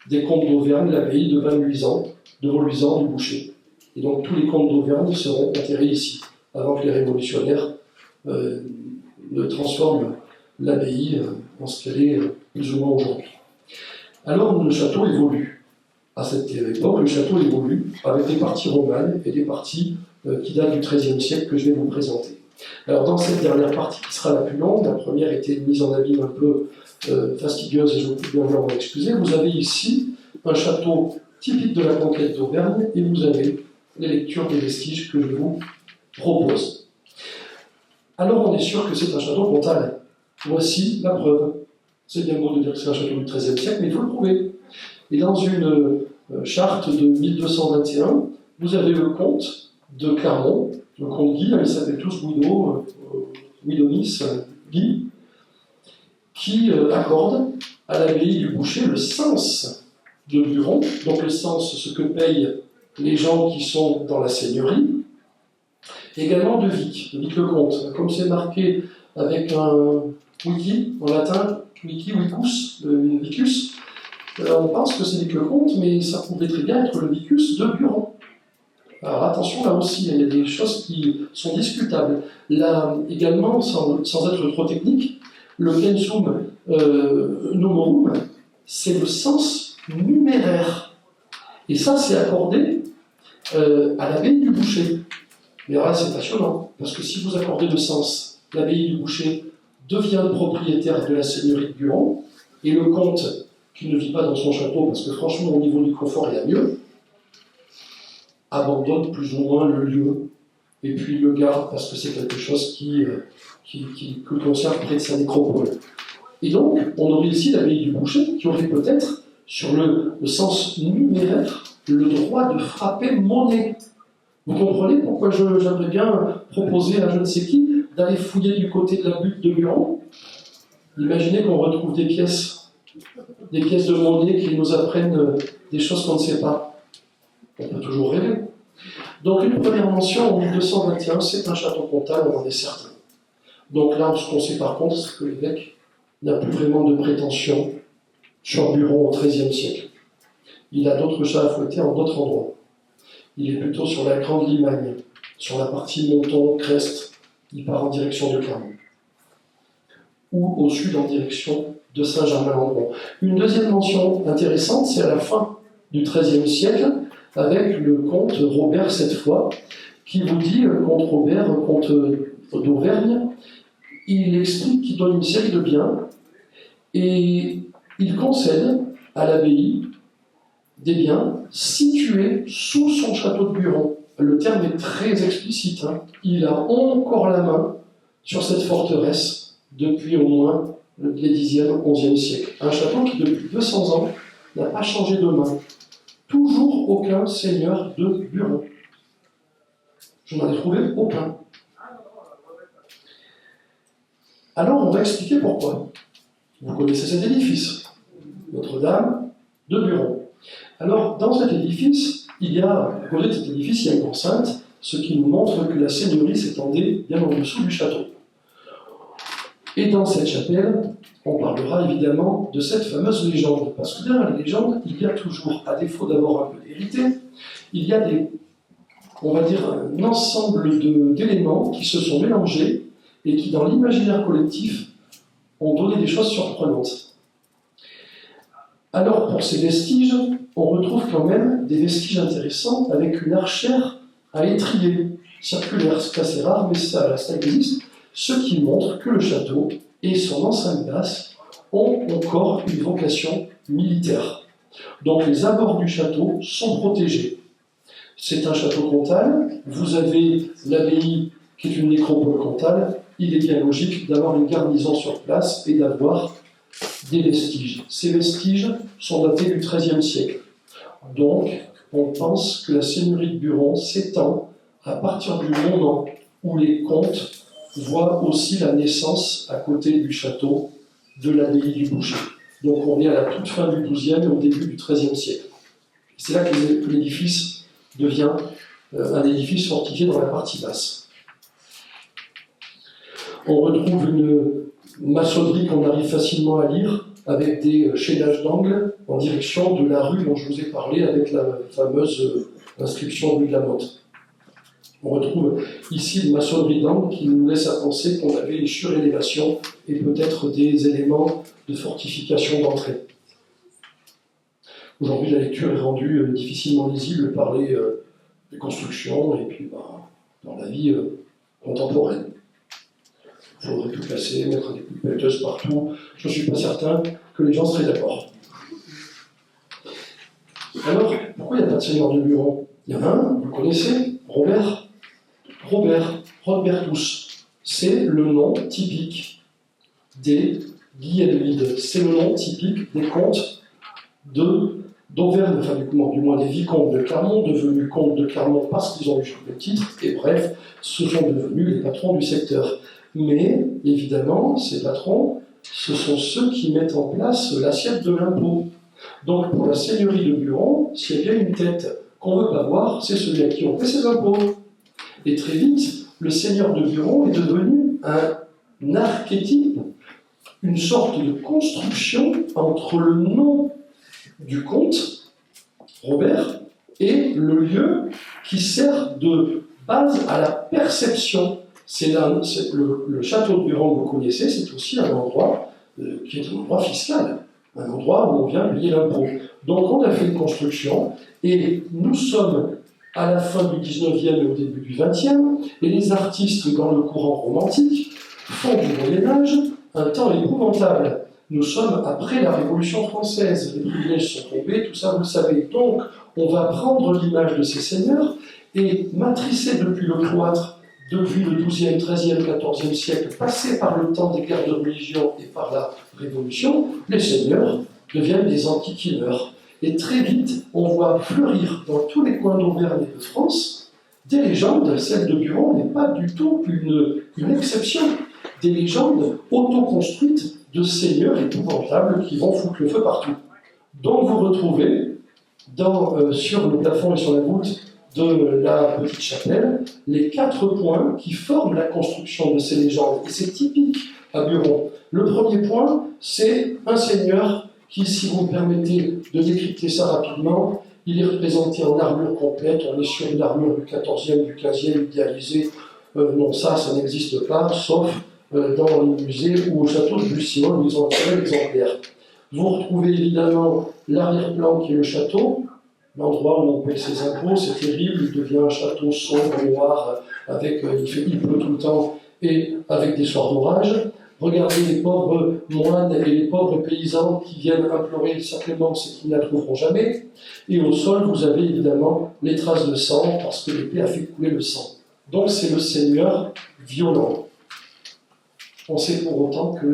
Speaker 1: des comtes d'Auvergne, l'abbaye de Val-Luisan, de Voluisan du Boucher. Et donc tous les comtes d'Auvergne seront enterrés ici, avant que les révolutionnaires ne transforment l'abbaye en ce qu'elle est plus ou moins aujourd'hui. Alors le château évolue. À cette époque, le château évolue avec des parties romanes et des parties qui datent du XIIIe siècle que je vais vous présenter. Alors dans cette dernière partie qui sera la plus longue, la première était une mise en abîme un peu fastidieuse et je vous prie bien vouloir m'en excuser, vous avez ici un château typique de la conquête d'Auvergne et vous avez les lectures des vestiges que je vous propose. Alors on est sûr que c'est un château comtal. Voici la preuve. C'est bien beau de dire que c'est un château du XIIIe siècle, mais il faut le prouver. Et dans une charte de 1221, vous avez le comte de Clermont, le comte Guy, ils s'appellent tous Guido, Guidonis, Guy, qui accorde à l'abbaye du Boucher le cens de Buron, donc le cens, ce que payent les gens qui sont dans la seigneurie, également de Vic le comte. Comme c'est marqué avec un wiki en latin, vicus, on pense que c'est Vic le comte, mais ça pourrait très bien être le vicus de Buron. Alors attention, là aussi, il y a des choses qui sont discutables. Là également, sans être trop technique, le pensum numerum, c'est le sens numéraire. Et ça, c'est accordé à l'abbaye du Boucher. Mais là, c'est passionnant, parce que si vous accordez le sens, l'abbaye du Boucher devient le propriétaire de la seigneurie de Buron, et le comte, qui ne vit pas dans son château, parce que franchement, au niveau du confort, il y a mieux, abandonne plus ou moins le lieu, et puis le garde, parce que c'est quelque chose qui conserve près de sa nécropole. Et donc, on aurait ici l'abbaye du Boucher, qui aurait peut-être, sur le sens numéraire, le droit de frapper monnaie. Vous comprenez pourquoi j'aimerais bien proposer à je ne sais qui d'aller fouiller du côté de la butte de Buron. Imaginez qu'on retrouve des pièces de monnaie qui nous apprennent des choses qu'on ne sait pas. On peut toujours rêver. Donc une première mention en 1221, c'est un château comtal, on en est certain. Donc là, ce qu'on sait par contre, c'est que l'évêque n'a plus vraiment de prétention sur Buron au XIIIe siècle. Il a d'autres chats à fouetter en d'autres endroits. Il est plutôt sur la Grande Limagne, sur la partie Monton-Crest. Il part en direction de Clermont. Ou au sud en direction de Saint-Germain-en-Bron. Une deuxième mention intéressante, c'est à la fin du XIIIe siècle, avec le comte Robert cette fois, qui vous dit, comte Robert, comte d'Auvergne, il explique qu'il donne une série de biens, et il concède à l'abbaye des biens situés sous son château de Buron. Le terme est très explicite. Il a encore la main sur cette forteresse depuis au moins les 10e, 11e siècles. Un château qui, depuis 200 ans, n'a pas changé de main. Toujours aucun seigneur de Buron. Je n'en ai trouvé aucun. Alors, on va expliquer pourquoi. Vous connaissez cet édifice, Notre-Dame de Buron. Alors, dans cet édifice, à côté de cet édifice, il y a une enceinte, ce qui nous montre que la seigneurie s'étendait bien en dessous du château. Et dans cette chapelle, on parlera évidemment de cette fameuse légende. Parce que derrière la légende, il y a toujours, à défaut d'avoir un peu d'hérité, il y a on va dire, un ensemble d'éléments qui se sont mélangés et qui, dans l'imaginaire collectif, ont donné des choses surprenantes. Alors, pour ces vestiges, on retrouve quand même des vestiges intéressants avec une archère à étrier circulaire. C'est assez rare, mais ça existe. Ce qui montre que le château et son enceinte basse ont encore une vocation militaire. Donc les abords du château sont protégés. C'est un château comtal. Vous avez l'abbaye qui est une nécropole comtale il est bien logique d'avoir une garnison sur place et d'avoir des vestiges. Ces vestiges sont datés du XIIIe siècle. Donc, on pense que la seigneurie de Buron s'étend à partir du moment où les comtes voient aussi la naissance, à côté du château, de l'abbaye du Boucher. Donc, on est à la toute fin du XIIe et au début du XIIIe siècle. C'est là que l'édifice devient un édifice fortifié dans la partie basse. On retrouve une maçonnerie qu'on arrive facilement à lire, avec des chaînages d'angles en direction de la rue dont je vous ai parlé, avec la fameuse inscription rue de la Motte. On retrouve ici une maçonnerie d'angle qui nous laisse à penser qu'on avait une surélévation et peut-être des éléments de fortification d'entrée. Aujourd'hui, la lecture est rendue difficilement lisible par les constructions et puis dans la vie contemporaine. Il faudrait tout casser, mettre des coups de pelleteuse partout. Je ne suis pas certain que les gens seraient d'accord. Alors, pourquoi il n'y a pas de seigneur de Buron? Il y en a un, vous le connaissez, Robert Rodbertus. C'est le nom typique des Guilhelmides. C'est le nom typique des comtes d'Auvergne, enfin du moins des vicomtes de Clermont, devenus comtes de Clermont parce qu'ils ont eu le titre, et bref, ce sont devenus les patrons du secteur. Mais, évidemment, ces patrons, ce sont ceux qui mettent en place l'assiette de l'impôt. Donc, pour la seigneurie de Buron, s'il y a bien une tête qu'on ne veut pas voir, c'est celui à qui on paie ses impôts. Et très vite, le seigneur de Buron est devenu un archétype, une sorte de construction entre le nom du comte, Robert, et le lieu qui sert de base à la perception. Le château de Buron que vous connaissez, c'est aussi un endroit qui est un endroit fiscal, un endroit où on vient payer l'impôt. Donc on a fait une construction, et nous sommes à la fin du 19e et au début du 20e, et les artistes dans le courant romantique font du Moyen-Âge un temps épouvantable. Nous sommes après la Révolution française, les privilèges sont tombés, tout ça vous le savez. Donc on va prendre l'image de ces seigneurs et matricer depuis le cloître, depuis le XIIe, XIIIe, XIVe siècle, passé par le temps des guerres de religion et par la Révolution, les seigneurs deviennent des anti-killers. Et très vite, on voit fleurir dans tous les coins d'Auvergne et de France des légendes. Celle de Buron n'est pas du tout une exception. Des légendes autoconstruites de seigneurs épouvantables qui vont foutre le feu partout. Donc vous retrouvez sur le plafond et sur la voûte de la petite chapelle les 4 points qui forment la construction de ces légendes. Et c'est typique à Buron. Le premier point, c'est un seigneur qui, si vous me permettez de décrypter ça rapidement, il est représenté en armure complète. On est sur une armure du 14e, du 15e idéalisée. Non, ça n'existe pas, sauf dans les musées ou au château de Bussinon, où ils ont un tel exemplaire. Vous retrouvez évidemment l'arrière-plan qui est le château, l'endroit où on paye ses impôts. C'est terrible, il devient un château sombre, noir, il pleut tout le temps et avec des soirs d'orage. Regardez les pauvres moines et les pauvres paysans qui viennent implorer le sacrement, c'est qu'ils ne la trouveront jamais. Et au sol, vous avez évidemment les traces de sang, parce que l'épée a fait couler le sang. Donc c'est le seigneur violent. On sait pour autant que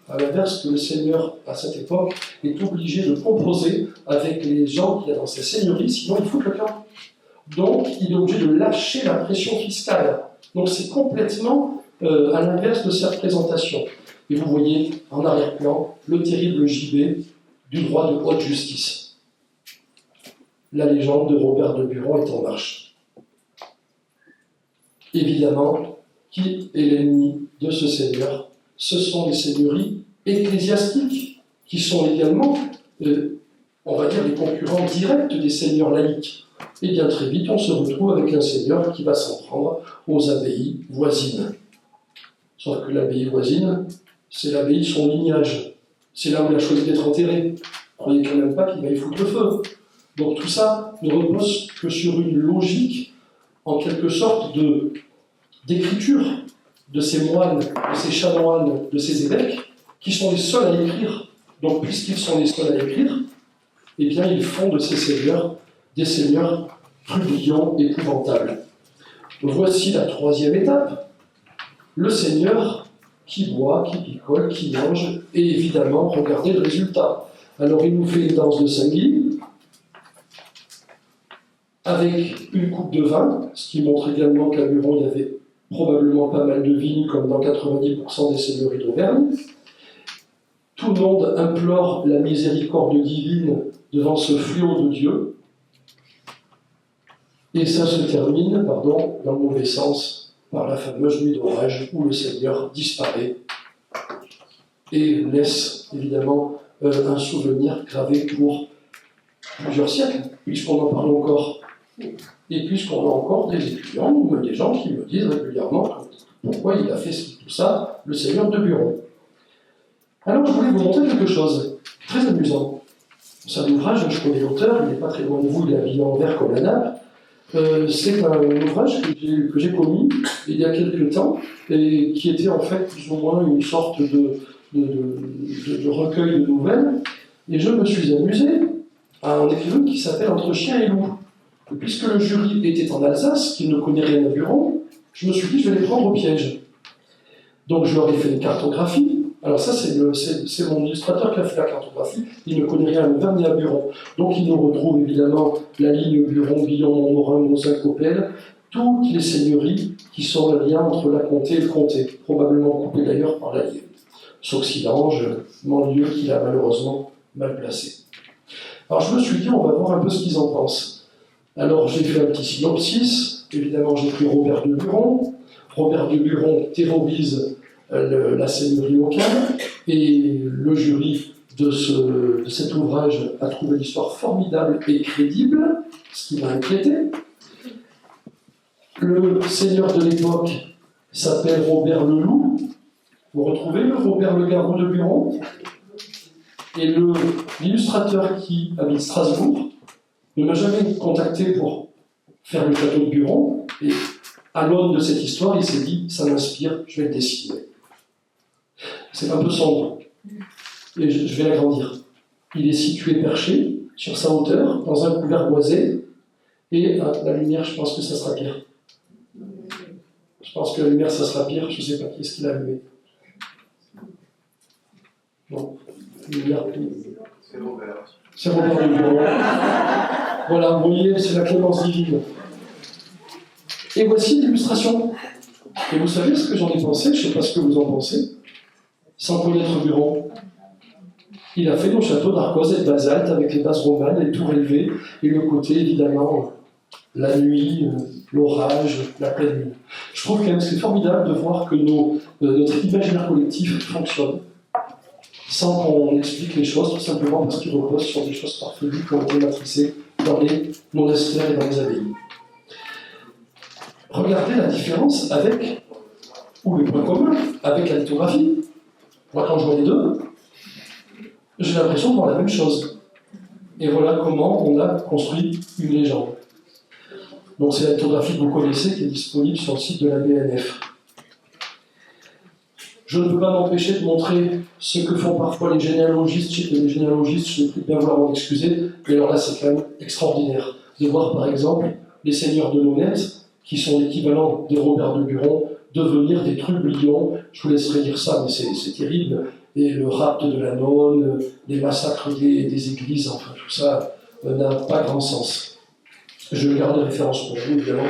Speaker 1: à l'inverse, que le seigneur, à cette époque, est obligé de composer avec les gens qu'il y a dans ses seigneuries, sinon il fout le camp. Donc il est obligé de lâcher la pression fiscale. Donc c'est complètement à l'inverse de sa représentation. Et vous voyez en arrière-plan le terrible gibet du droit de haute justice. La légende de Robert de Buron est en marche. Évidemment, qui est l'ennemi de ce seigneur? Ce sont les seigneuries ecclésiastiques, qui sont également, on va dire, les concurrents directs des seigneurs laïcs. Et bien très vite, on se retrouve avec un seigneur qui va s'en prendre aux abbayes voisines. Sauf que l'abbaye voisine, c'est l'abbaye de son lignage. C'est là où il a choisi d'être enterré. Vous ne croyez quand même pas qu'il va y foutre le feu. Donc tout ça ne repose que sur une logique, en quelque sorte, d'écriture de ces moines, de ces chanoines, de ces évêques, qui sont les seuls à écrire. Donc puisqu'ils sont les seuls à écrire, eh bien ils font de ces seigneurs des seigneurs trublions, épouvantables. Voici la 3e étape. le seigneur qui boit, qui picole, qui mange, et évidemment, regardez le résultat. Alors il nous fait une danse de sanguine, avec une coupe de vin, ce qui montre également qu'à Buron, il y avait probablement pas mal de vignes, comme dans 90% des seigneuries d'Auvergne. Tout le monde implore la miséricorde divine devant ce fléau de Dieu. Et ça se termine, dans le mauvais sens, par la fameuse nuit d'orage où le Seigneur disparaît et laisse évidemment un souvenir gravé pour plusieurs siècles, puisqu'on en parle encore. Et puisqu'on a encore des étudiants ou même des gens qui me disent régulièrement pourquoi il a fait tout ça, le Seigneur de Buron. Alors je voulais vous montrer quelque chose très amusant. C'est un ouvrage, je connais l'auteur, il n'est pas très loin de vous, il est habillé en vert comme la nappe. C'est un ouvrage que j'ai commis il y a quelques temps et qui était en fait plus ou moins une sorte de recueil de nouvelles. Et je me suis amusé à un écrivain qui s'appelle Entre chien et loup. Et puisque le jury était en Alsace, qui ne connaît rien à Buron, je me suis dit je vais les prendre au piège. Donc je leur ai fait une cartographie. Alors ça, c'est mon illustrateur qui a fait la cartographie. Il ne connaît rien à Auvergne ni à Buron. Donc il nous retrouve évidemment la ligne Buron, Billon, Montmorin, Monzac, Coppel, toutes les seigneuries qui sont le lien entre la comté et le comté, probablement coupées d'ailleurs par l'allié. Sauxilange, Manlieu, qui l'a malheureusement mal placé. Alors je me suis dit, on va voir un peu ce qu'ils en pensent. Alors j'ai fait un petit synopsis. Évidemment, j'ai pris Robert de Buron. Robert de Buron terrorise la seigneurie locale, et le jury de cet ouvrage a trouvé l'histoire formidable et crédible, ce qui m'a inquiété. Le seigneur de l'époque s'appelle Robert le Loup. Vous retrouvez le Robert le Garou de Buron. Et l'illustrateur qui habite Strasbourg ne m'a jamais contacté pour faire le château de Buron, et à l'aune de cette histoire, il s'est dit, ça m'inspire, je vais le dessiner. C'est un peu sombre, et je vais l'agrandir. Il est situé perché, sur sa hauteur, dans un couvert boisé, et la lumière, je pense que ça sera pire. Je pense que la lumière, ça sera pire, je ne sais pas qui est-ce qui l'a allumé. Non, lumière.
Speaker 2: C'est Robert.
Speaker 1: C'est Robert de Buron. Voilà, vous voyez, c'est la clémence divine. Et voici l'illustration. Et vous savez ce que j'en ai pensé, je ne sais pas ce que vous en pensez, sans connaître Buron. Il a fait nos châteaux d'Arcos et de basalte avec les bases romanes, les tours élevées, et le côté, évidemment, la nuit, l'orage, la pleine lune. Je trouve quand même que c'est formidable de voir que notre imaginaire collectif fonctionne, sans qu'on explique les choses, tout simplement parce qu'il repose sur des choses parfaites qui ont été matricées dans les monastères et dans les abbayes. Regardez la différence avec, ou le point commun, avec la lithographie. Moi, quand je vois les deux, j'ai l'impression de voir la même chose. Et voilà comment on a construit une légende. Donc c'est la lithographie que vous connaissez, qui est disponible sur le site de la BNF. Je ne peux pas m'empêcher de montrer ce que font parfois les généalogistes. Je prie bien vouloir m'en excuser, mais alors là, c'est quand même extraordinaire de voir, par exemple, les seigneurs de Nonette, qui sont l'équivalent de Robert de Buron, devenir des trublions. Je vous laisserai dire ça, mais c'est terrible. Et le rapt de la nonne, les massacres des églises, enfin tout ça n'a pas grand sens. Je garde les références pour vous, évidemment.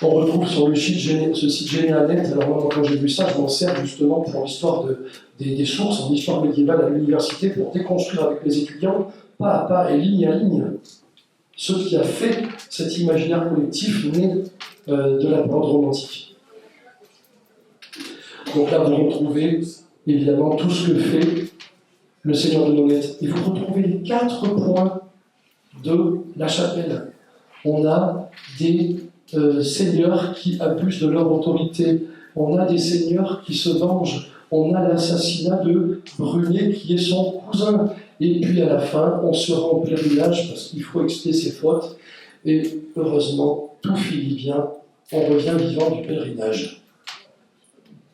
Speaker 1: On retrouve sur le site Généanet. Alors moi, quand j'ai vu ça, je m'en sers justement pour l'histoire des sources en histoire médiévale à l'université, pour déconstruire avec les étudiants, pas à pas et ligne à ligne, ce qui a fait cet imaginaire collectif né de la période romantique. Donc là, vous retrouvez évidemment tout ce que fait le Seigneur de Nonette. Et vous retrouvez les 4 points de la chapelle. On a des seigneurs qui abusent de leur autorité. On a des seigneurs qui se vengent. On a l'assassinat de Brunier qui est son cousin. Et puis à la fin, on se rend en pèlerinage parce qu'il faut expier ses fautes. Et heureusement, tout finit bien. On revient vivant du pèlerinage.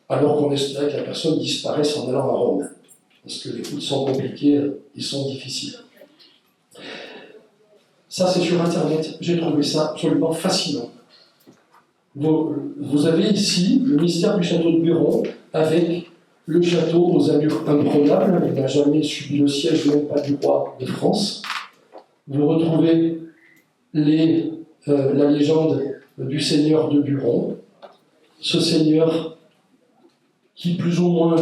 Speaker 1: Alors qu'on espérait que la personne disparaisse en allant à Rome. Parce que les routes sont compliquées et sont difficiles. Ça, c'est sur Internet. J'ai trouvé ça absolument fascinant. Vous avez ici le mystère du château de Buron avec le château aux allures imprenables. Il n'a jamais subi le siège, même pas du roi de France. Vous retrouvez la légende du seigneur de Buron. Ce seigneur qui, plus ou moins,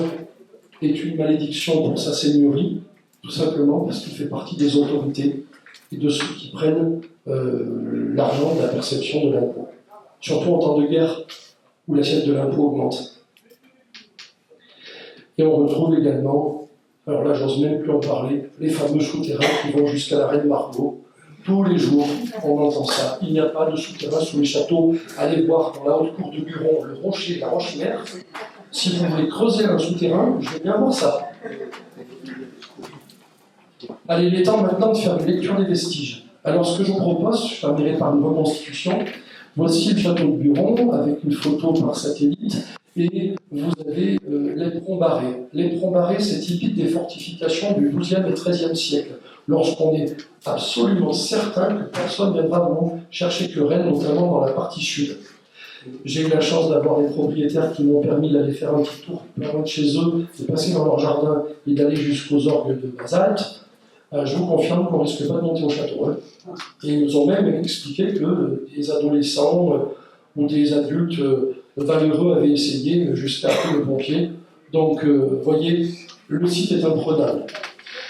Speaker 1: est une malédiction pour sa seigneurie, tout simplement parce qu'il fait partie des autorités et de ceux qui prennent l'argent de la perception de l'impôt. Surtout en temps de guerre où l'assiette de l'impôt augmente. Et on retrouve également, alors là j'ose même plus en parler, les fameux souterrains qui vont jusqu'à la Reine Margot. Tous les jours, on entend ça. Il n'y a pas de souterrain sous les châteaux. Allez voir dans la haute cour de Buron, le rocher, la roche-mère. Si vous voulez creuser un souterrain, je vais bien voir ça. Allez, il est temps maintenant de faire une lecture des vestiges. Alors ce que je vous propose, je terminerai par une reconstitution. Voici le château de Buron avec une photo par satellite et vous avez l'éperon barré. L'éperon barré, c'est typique des fortifications du XIIe et XIIIe siècle, lorsqu'on est absolument certain que personne ne viendra vous chercher querelle, notamment dans la partie sud. J'ai eu la chance d'avoir des propriétaires qui m'ont permis d'aller faire un petit tour pas loin de chez eux, de passer dans leur jardin et d'aller jusqu'aux orgues de basalte. Je vous confirme qu'on ne risque pas de monter au château. Hein. Et ils nous ont même expliqué que des adolescents ou des adultes valeureux avaient essayé jusqu'à appeler le pompier. Donc, voyez, le site est imprenable.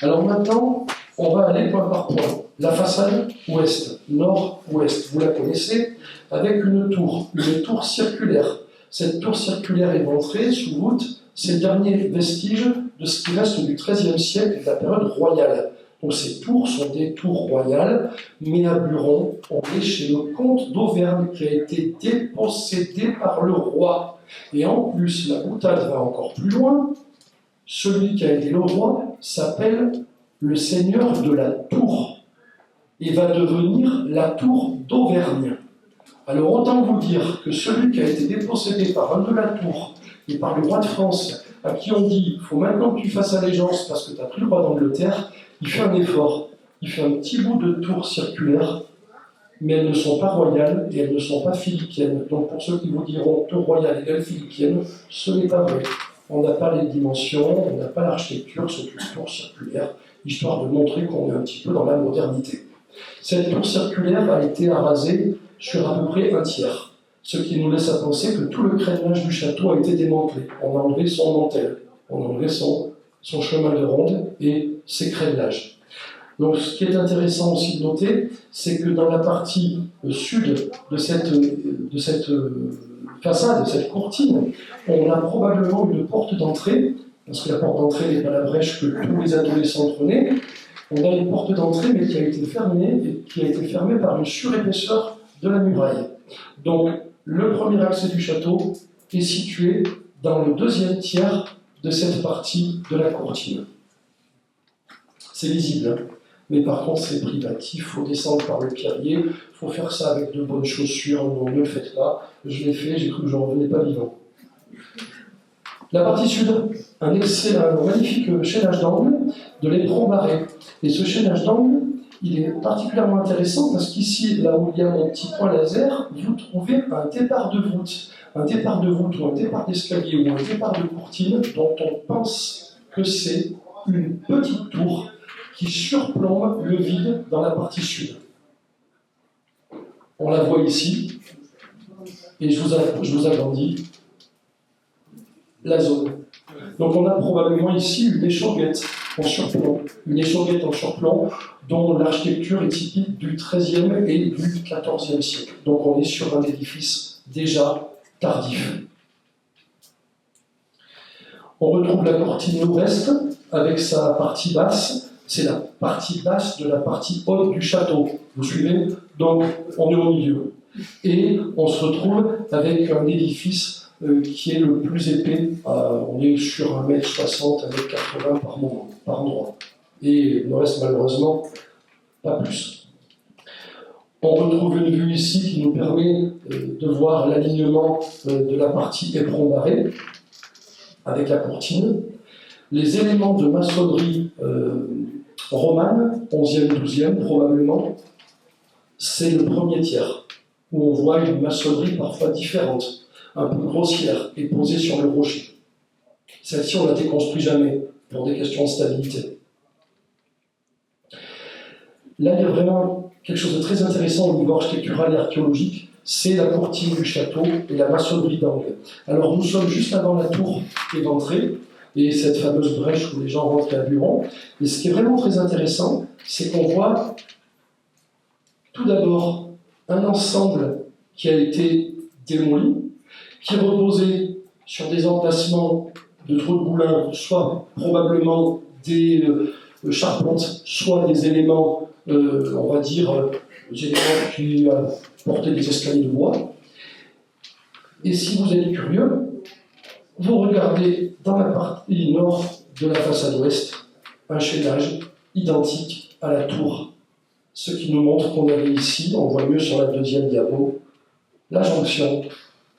Speaker 1: Alors maintenant, on va aller point par point. La façade ouest, nord-ouest, vous la connaissez, avec une tour circulaire. Cette tour circulaire éventrée, sous voûte, c'est le dernier vestige de ce qui reste du XIIIe siècle, de la période royale. Donc ces tours sont des tours royales, mais à Buron, on est chez le comte d'Auvergne qui a été dépossédé par le roi. Et en plus, la boutade va encore plus loin. Celui qui a été le roi s'appelle le seigneur de la Tour et va devenir la Tour d'Auvergne. Alors autant vous dire que celui qui a été dépossédé par un de la Tour et par le roi de France, à qui on dit « il faut maintenant que tu fasses allégeance parce que tu as pris le roi d'Angleterre », il fait un effort, il fait un petit bout de tour circulaire, mais elles ne sont pas royales et elles ne sont pas philippiennes. Donc pour ceux qui vous diront tour royale égale philippienne, ce n'est pas vrai. On n'a pas les dimensions, on n'a pas l'architecture, c'est une tour circulaire, histoire de montrer qu'on est un petit peu dans la modernité. Cette tour circulaire a été arasée sur à peu près un tiers, ce qui nous laisse à penser que tout le crénelage du château a été démantelé. On a enlevé son mantel, on a enlevé son chemin de ronde et ses crénelages. Donc ce qui est intéressant aussi de noter, c'est que dans la partie sud de cette façade, de cette courtine, on a probablement une porte d'entrée, parce que la porte d'entrée n'est pas la brèche que tous les adolescents prenaient. On a une porte d'entrée, mais qui a été fermée, et qui a été fermée par une surépaisseur de la muraille. Donc le premier accès du château est situé dans le deuxième tiers de cette partie de la courtine. C'est lisible, hein. Mais par contre c'est privatif, il faut descendre par le pierrier, il faut faire ça avec de bonnes chaussures, non, ne le faites pas. Je l'ai fait, j'ai cru que je n'en revenais pas vivant. La partie sud, un magnifique chaînage d'angle de l'éperon barré. Et ce chaînage d'angle, il est particulièrement intéressant parce qu'ici, là où il y a mon petit point laser, vous trouvez un départ de voûte. Un départ de voûte ou un départ d'escalier ou un départ de courtine dont on pense que c'est une petite tour qui surplombe le vide dans la partie sud. On la voit ici, et je vous agrandis la zone. Donc on a probablement ici une échauguette en surplomb, dont l'architecture est typique du XIIIe et du XIVe siècle. Donc on est sur un édifice déjà tardif. On retrouve la courtine nord-est avec sa partie basse. C'est la partie basse de la partie haute du château. Vous suivez? Donc, on est au milieu. Et on se retrouve avec un édifice qui est le plus épais. On est sur 1m60, 1m80 par endroit. Et le reste, malheureusement, pas plus. On retrouve une vue ici qui nous permet de voir l'alignement de la partie éperon barré avec la courtine. Les éléments de maçonnerie romane, 11e, 12e probablement, c'est le premier tiers. où on voit une maçonnerie parfois différente, un peu grossière et posée sur le rocher. Celle-ci, on ne la déconstruit jamais pour des questions de stabilité. Là, il y a vraiment quelque chose de très intéressant au niveau architectural et archéologique, c'est la courtine du château et la maçonnerie d'angle. Alors nous sommes juste avant la tour éventrée, et cette fameuse brèche où les gens rentrent à Buron. Et ce qui est vraiment très intéressant, c'est qu'on voit tout d'abord un ensemble qui a été démoli, qui reposait sur des emplacements de trous de boulins, soit probablement des charpentes, soit des éléments, on va dire, des éléments qui portaient des escaliers de bois. Et si vous êtes curieux, vous regardez dans la partie nord de la façade ouest un chaînage identique à la tour. Ce qui nous montre qu'on avait ici, on voit mieux sur la deuxième diapo, la jonction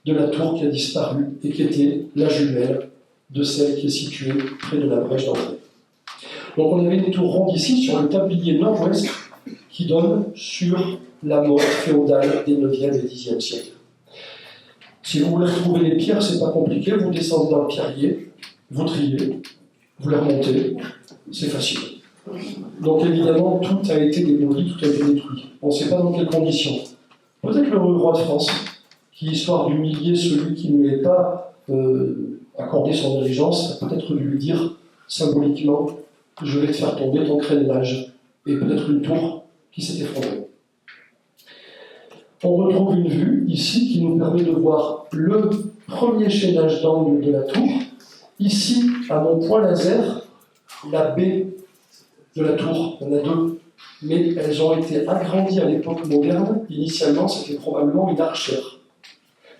Speaker 1: de la tour qui a disparu et qui était la jumelle de celle qui est située près de la brèche d'entrée. Donc on avait des tours rondes ici sur le tablier nord-ouest qui donne sur la motte féodale des 9e et 10e siècles. Si vous voulez retrouver les pierres, c'est pas compliqué, vous descendez dans le pierrier, vous triez, vous les remontez, c'est facile. Donc évidemment, tout a été démoli, tout a été détruit. On ne sait pas dans quelles conditions. Peut-être le roi de France, qui, histoire d'humilier celui qui ne lui est pas accordé son allégeance, a peut-être dû lui dire symboliquement « je vais te faire tomber ton crénelage » et peut-être une tour qui s'est effondrée. On retrouve une vue ici qui nous permet de voir le premier chaînage d'angle de la tour. Ici, à mon point laser, la baie de la tour, il y en a deux, mais elles ont été agrandies à l'époque moderne. Initialement, c'était probablement une archère.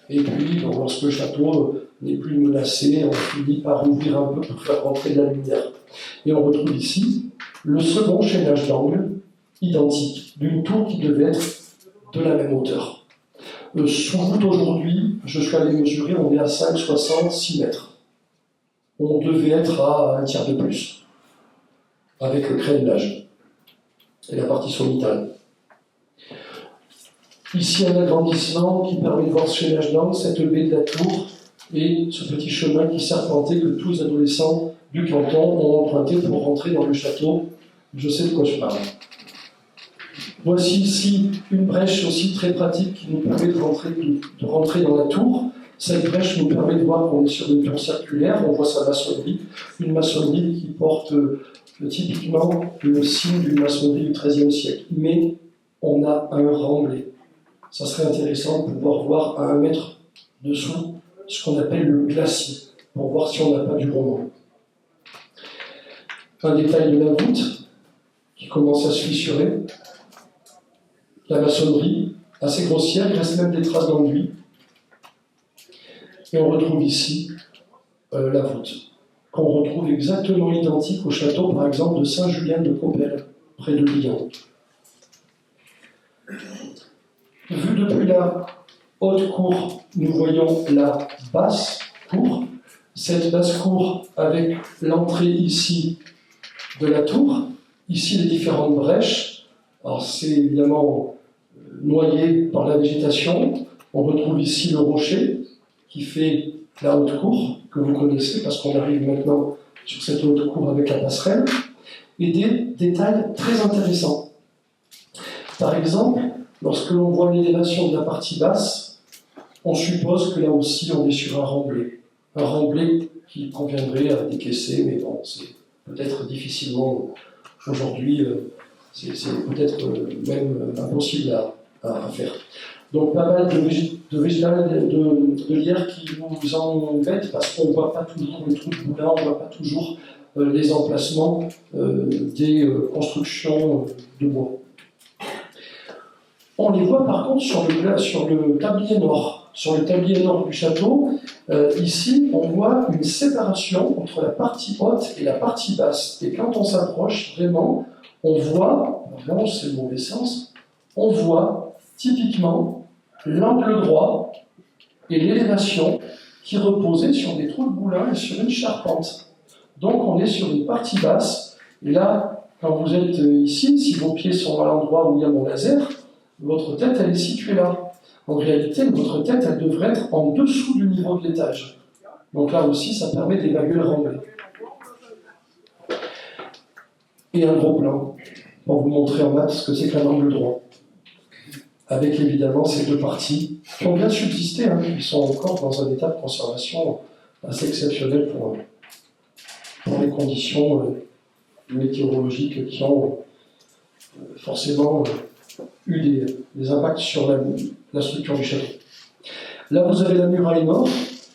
Speaker 1: Et puis, lorsque le château n'est plus menacé, on finit par ouvrir un peu pour faire rentrer de la lumière. Et on retrouve ici le second chaînage d'angle, identique, d'une tour qui devait être de la même hauteur. Sous voûte aujourd'hui, je suis allé mesurer, on est à 5,66 mètres. On devait être à un tiers de plus, avec le crénelage et la partie sommitale. Ici, un agrandissement qui permet de voir ce chaînage d'angle, cette baie de la tour et ce petit chemin qui serpentait que tous les adolescents du canton ont emprunté pour rentrer dans le château. Je sais de quoi je parle. Voici ici une brèche aussi très pratique qui nous permet de rentrer dans la tour. Cette brèche nous permet de voir qu'on est sur une tour circulaire, on voit sa maçonnerie, une maçonnerie qui porte typiquement le signe d'une maçonnerie du XIIIe siècle. Mais on a un remblai. Ça serait intéressant de pouvoir voir à 1 mètre dessous ce qu'on appelle le glacis, pour voir si on n'a pas du roman. Un détail de la voûte qui commence à se fissurer. La maçonnerie, assez grossière, il reste même des traces d'enduit. Et on retrouve ici la voûte, qu'on retrouve exactement identique au château, par exemple, de Saint-Julien de Coppel, près de Lyon. Vu depuis la haute cour, nous voyons la basse cour. Cette basse cour avec l'entrée ici de la tour, ici les différentes brèches. Alors c'est évidemment noyé par la végétation. On retrouve ici le rocher qui fait la haute cour, que vous connaissez parce qu'on arrive maintenant sur cette haute cour avec la passerelle, et des détails très intéressants. Par exemple, lorsque l'on voit l'élévation de la partie basse, on suppose que là aussi on est sur un remblai qui conviendrait à décaisser, mais bon, c'est peut-être difficilement aujourd'hui, c'est peut-être même impossible à faire. Donc pas mal de lierre qui nous embêtent parce qu'on ne voit pas toujours les trous de boulin, on ne voit pas toujours les emplacements des constructions de bois. On les voit par contre sur le tablier nord. Sur le tablier nord du château, ici, on voit une séparation entre la partie haute et la partie basse. Et quand on s'approche, vraiment, on voit, vraiment c'est le mauvais sens, on voit typiquement l'angle droit et l'élévation qui reposaient sur des trous de boulin et sur une charpente. Donc on est sur une partie basse, et là, quand vous êtes ici, si vos pieds sont à l'endroit où il y a mon laser, votre tête, elle est située là. En réalité, votre tête, elle devrait être en dessous du niveau de l'étage. Donc là aussi, ça permet d'évaluer le remblai. Et un gros plan, pour vous montrer en maths ce que c'est qu'un angle droit. Avec évidemment ces deux parties qui ont bien subsisté, qui sont encore dans un état de conservation assez exceptionnel pour les conditions météorologiques qui ont forcément eu des impacts sur la structure du château. Là, vous avez la muraille nord,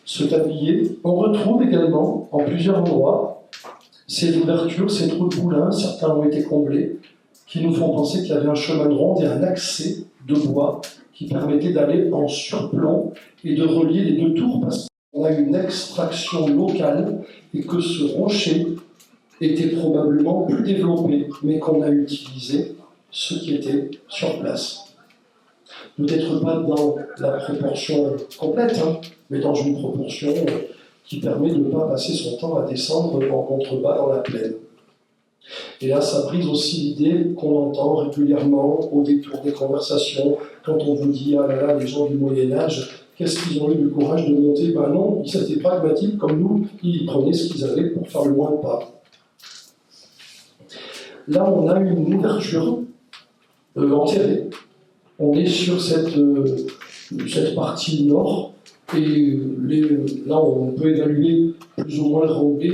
Speaker 1: ce tablier. On retrouve également, en plusieurs endroits, ces ouvertures, ces trous de boulins, certains ont été comblés, qui nous font penser qu'il y avait un chemin de ronde et un accès de bois qui permettait d'aller en surplomb et de relier les deux tours, parce qu'on a une extraction locale et que ce rocher était probablement plus développé, mais qu'on a utilisé ce qui était sur place. Peut-être pas dans la proportion complète, mais dans une proportion qui permet de ne pas passer son temps à descendre en contrebas dans la plaine. Et là, ça brise aussi l'idée qu'on entend régulièrement au détour des conversations, quand on vous dit « Ah là là, les gens du Moyen-Âge, qu'est-ce qu'ils ont eu du courage de monter ?» Ben non, ils étaient pragmatiques comme nous, ils prenaient ce qu'ils avaient pour faire le moins de pas. Là, on a une ouverture enterrée. On est sur cette partie nord, et là, on peut évaluer plus ou moins le remblai.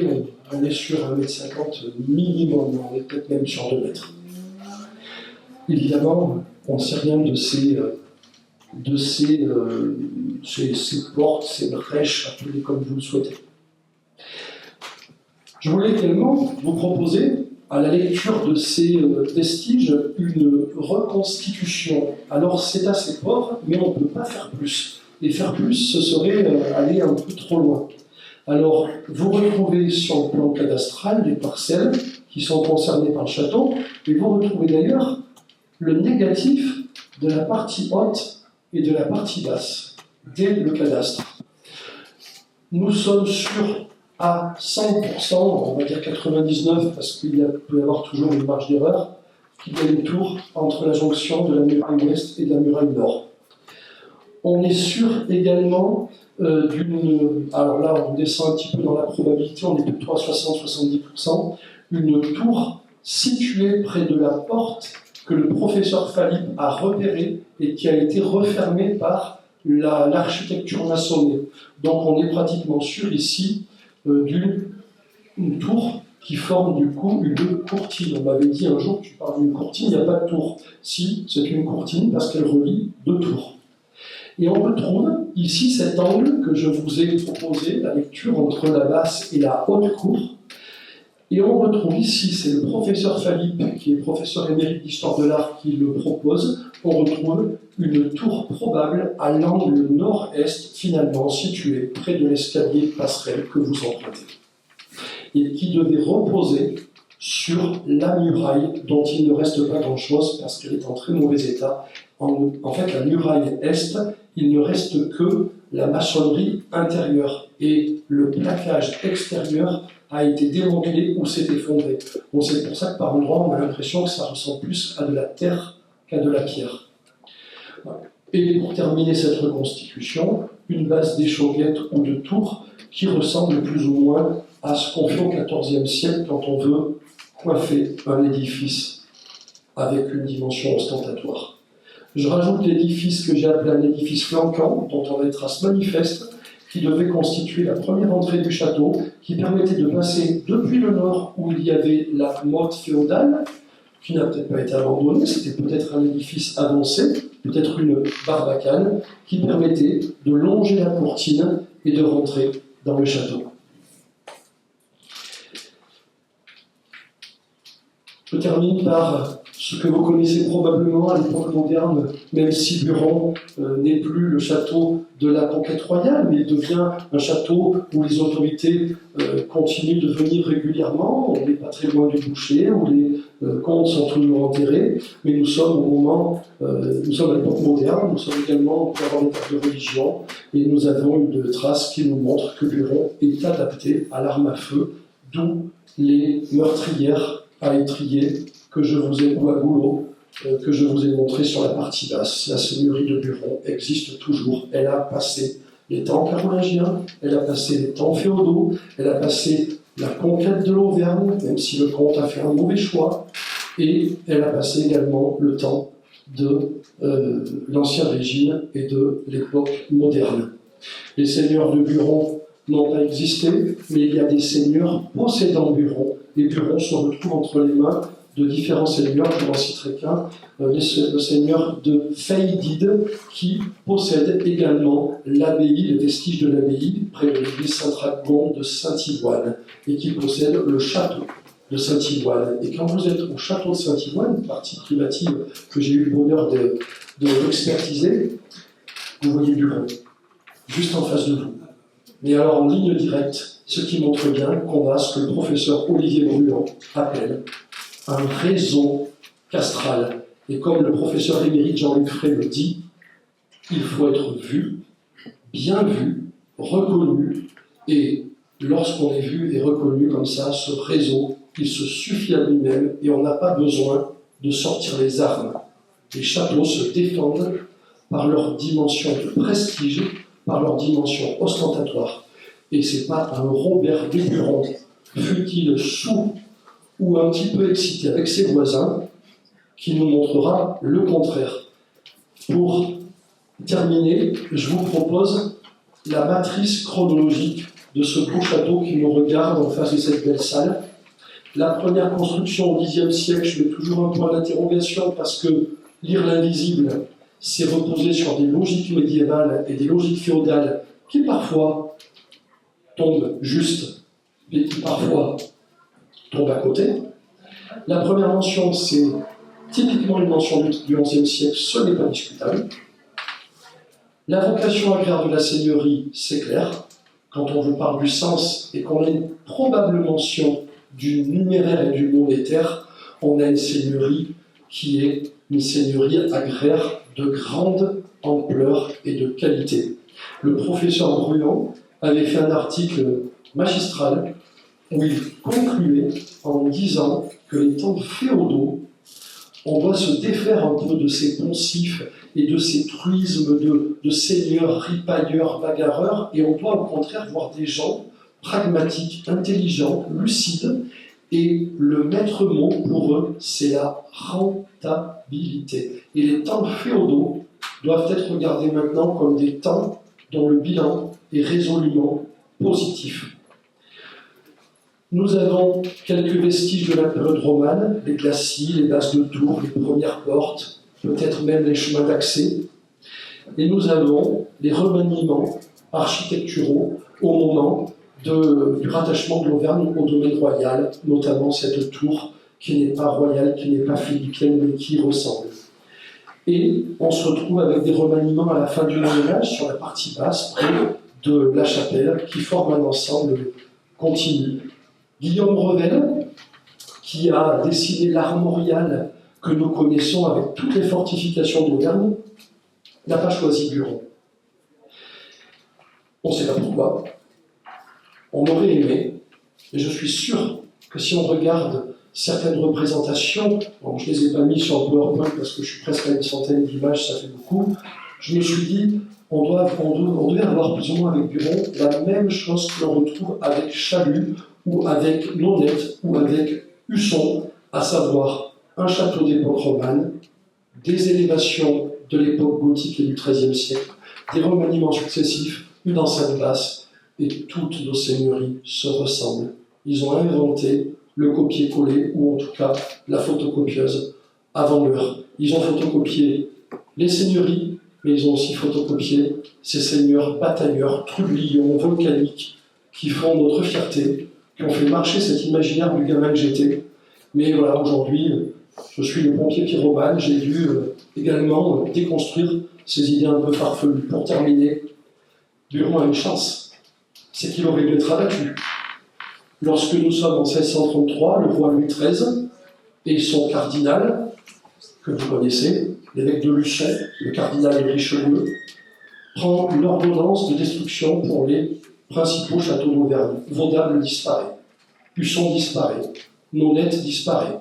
Speaker 1: On est sur 1,50 m minimum, on est peut-être même sur 2 mètres. Évidemment, on ne sait rien de ces portes, ces brèches, appelez comme vous le souhaitez. Je voulais également vous proposer, à la lecture de ces vestiges, une reconstitution. Alors c'est assez pauvre, mais on ne peut pas faire plus. Et faire plus, ce serait aller un peu trop loin. Alors, vous retrouvez sur le plan cadastral des parcelles qui sont concernées par le château, et vous retrouvez d'ailleurs le négatif de la partie haute et de la partie basse, dès le cadastre. Nous sommes sûrs à 100%, on va dire 99%, parce qu'il peut y avoir toujours une marge d'erreur, qu'il y a une tour entre la jonction de la muraille ouest et de la muraille nord. On est sûr également alors là on descend un petit peu dans la probabilité, on est plutôt à 60-70%, une tour située près de la porte que le professeur Falip a repérée et qui a été refermée par l'architecture maçonnée. Donc on est pratiquement sûr ici d'une tour qui forme du coup une courtine. On m'avait dit un jour, tu parles d'une courtine, il n'y a pas de tour. Si, c'est une courtine parce qu'elle relie deux tours. Et on retrouve ici cet angle que je vous ai proposé, la lecture entre la basse et la haute cour. Et on retrouve ici, c'est le professeur Falip, qui est professeur émérite d'histoire de l'art, qui le propose. On retrouve une tour probable à l'angle nord-est, finalement située près de l'escalier passerelle que vous empruntez. Et qui devait reposer sur la muraille, dont il ne reste pas grand-chose parce qu'elle est en très mauvais état. En fait, la muraille est, il ne reste que la maçonnerie intérieure et le plaquage extérieur a été démantelé ou s'est effondré. Donc c'est pour ça que par endroits, on a l'impression que ça ressemble plus à de la terre qu'à de la pierre. Et pour terminer cette reconstitution, une base d'échauguette ou de tour qui ressemble plus ou moins à ce qu'on fait au XIVe siècle quand on veut coiffer un édifice avec une dimension ostentatoire. Je rajoute l'édifice que j'ai appelé un édifice flanquant, dont on a des traces manifestes, qui devait constituer la première entrée du château, qui permettait de passer depuis le nord, où il y avait la motte féodale, qui n'a peut-être pas été abandonnée, c'était peut-être un édifice avancé, peut-être une barbacane, qui permettait de longer la courtine et de rentrer dans le château. Je termine par ce que vous connaissez probablement à l'époque moderne, même si Buron n'est plus le château de la conquête royale, mais il devient un château où les autorités continuent de venir régulièrement. On n'est pas très loin du bûcher, où les comtes sont toujours enterrés, mais nous sommes nous sommes à l'époque moderne, nous sommes également pour avoir l'époque de religion, et nous avons une trace qui nous montre que Buron est adapté à l'arme à feu, d'où les meurtrières à étrier que je vous ai, ou à goulot, que je vous ai montré sur la partie basse. La seigneurie de Buron existe toujours. Elle a passé les temps carolingiens, elle a passé les temps féodaux, elle a passé la conquête de l'Auvergne, même si le comte a fait un mauvais choix, et elle a passé également le temps de l'Ancien Régime et de l'époque moderne. Les seigneurs de Buron n'ont pas existé, mais il y a des seigneurs possédant Buron, et Buron se retrouve entre les mains de différents seigneurs, je n'en citerai qu'un, le seigneur de Feydide, qui possède également l'abbaye, les vestiges de l'abbaye, près de l'église Saint-Ragon de Saint-Ivoine, et qui possède le château de Saint-Ivoine. Et quand vous êtes au château de Saint-Ivoine, partie privative que j'ai eu le bonheur d'expertiser, vous voyez Buron, juste en face de vous. Mais alors en ligne directe, ce qui montre bien qu'on a ce que le professeur Olivier Bruand appelle un réseau castral. Et comme le professeur émérite Jean-Luc Frey le dit, il faut être vu, bien vu, reconnu, et lorsqu'on est vu et reconnu comme ça, ce réseau, il se suffit à lui-même et on n'a pas besoin de sortir les armes. Les châteaux se défendent par leur dimension de prestige, par leur dimension ostentatoire. Et c'est pas un Robert Buron, fût-il sourd ou un petit peu excité avec ses voisins, qui nous montrera le contraire. Pour terminer, je vous propose la matrice chronologique de ce beau château qui nous regarde en face de cette belle salle. La première construction au Xe siècle, je mets toujours un point d'interrogation parce que lire l'invisible, c'est reposer sur des logiques médiévales et des logiques féodales qui parfois tombent juste, mais qui parfois tombent à côté. La première mention, c'est typiquement une mention du XIe siècle, ce n'est pas discutable. La vocation agraire de la seigneurie, c'est clair. Quand on vous parle du sens et qu'on a une probable mention du numéraire et du monétaire, on a une seigneurie qui est une seigneurie agraire de grande ampleur et de qualité. Le professeur Bruand avait fait un article magistral où il concluait en disant que les temps féodaux, on doit se défaire un peu de ces poncifs et de ces truismes de seigneurs, ripailleurs, bagarreurs, et on doit au contraire voir des gens pragmatiques, intelligents, lucides, et le maître mot pour eux, c'est la rentabilité. Et les temps féodaux doivent être regardés maintenant comme des temps dont le bilan est résolument positif. Nous avons quelques vestiges de la période romane, les glacis, les bases de tours, les premières portes, peut-être même les chemins d'accès. Et nous avons les remaniements architecturaux au moment du rattachement de l'Auvergne au domaine royal, notamment cette tour qui n'est pas royale, qui n'est pas philippienne, mais qui ressemble. Et on se retrouve avec des remaniements à la fin du Moyen-Âge sur la partie basse, près de la chapelle, qui forment un ensemble continu. Guillaume Revel, qui a dessiné l'armorial que nous connaissons avec toutes les fortifications d'Auvergne, n'a pas choisi Buron. On ne sait pas pourquoi. On aurait aimé, et je suis sûr que si on regarde certaines représentations, bon, je ne les ai pas mis sur le PowerPoint parce que je suis presque à une centaine d'images, ça fait beaucoup, je me suis dit, on devait avoir plus ou moins avec Buron la même chose que l'on retrouve avec Chalut, ou avec Nonette, ou avec Husson, à savoir un château d'époque romane, des élévations de l'époque gothique et du XIIIe siècle, des remaniements successifs, une enceinte basse, et toutes nos seigneuries se ressemblent. Ils ont inventé le copier-coller, ou en tout cas la photocopieuse, avant l'heure. Ils ont photocopié les seigneuries, mais ils ont aussi photocopié ces seigneurs batailleurs, trublions, volcaniques, qui font notre fierté, qui ont fait marcher cet imaginaire du gamin que j'étais. Mais voilà, aujourd'hui, je suis le pompier pyromane, j'ai dû également déconstruire ces idées un peu farfelues. Pour terminer, Buron a une chance, c'est qu'il aurait dû être abattu. Lorsque nous sommes en 1633, le roi Louis XIII et son cardinal, que vous connaissez, l'évêque de Luçon, le cardinal de Richelieu, prend une ordonnance de destruction pour les principaux châteaux d'Auvergne. Vaudable disparaît, Husson disparaît, Nonette disparaît.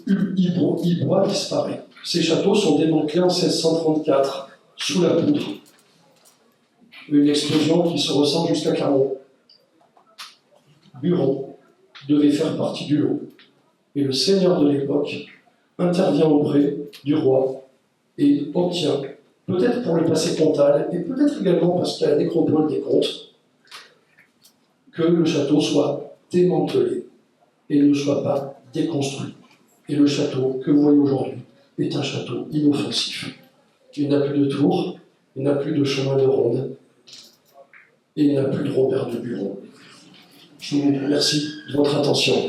Speaker 1: Ibois disparaît. Ces châteaux sont démantelés en 1634, sous la poudre. Une explosion qui se ressent jusqu'à Clermont. Buron devait faire partie du lot. Et le seigneur de l'époque intervient auprès du roi et obtient, peut-être pour le passé comtal, et peut-être également parce qu'il y a la nécropole des comtes, que le château soit démantelé et ne soit pas déconstruit. Et le château que vous voyez aujourd'hui est un château inoffensif. Il n'a plus de tour, il n'a plus de chemin de ronde, et il n'a plus de Robert de Buron. Je vous remercie de votre attention.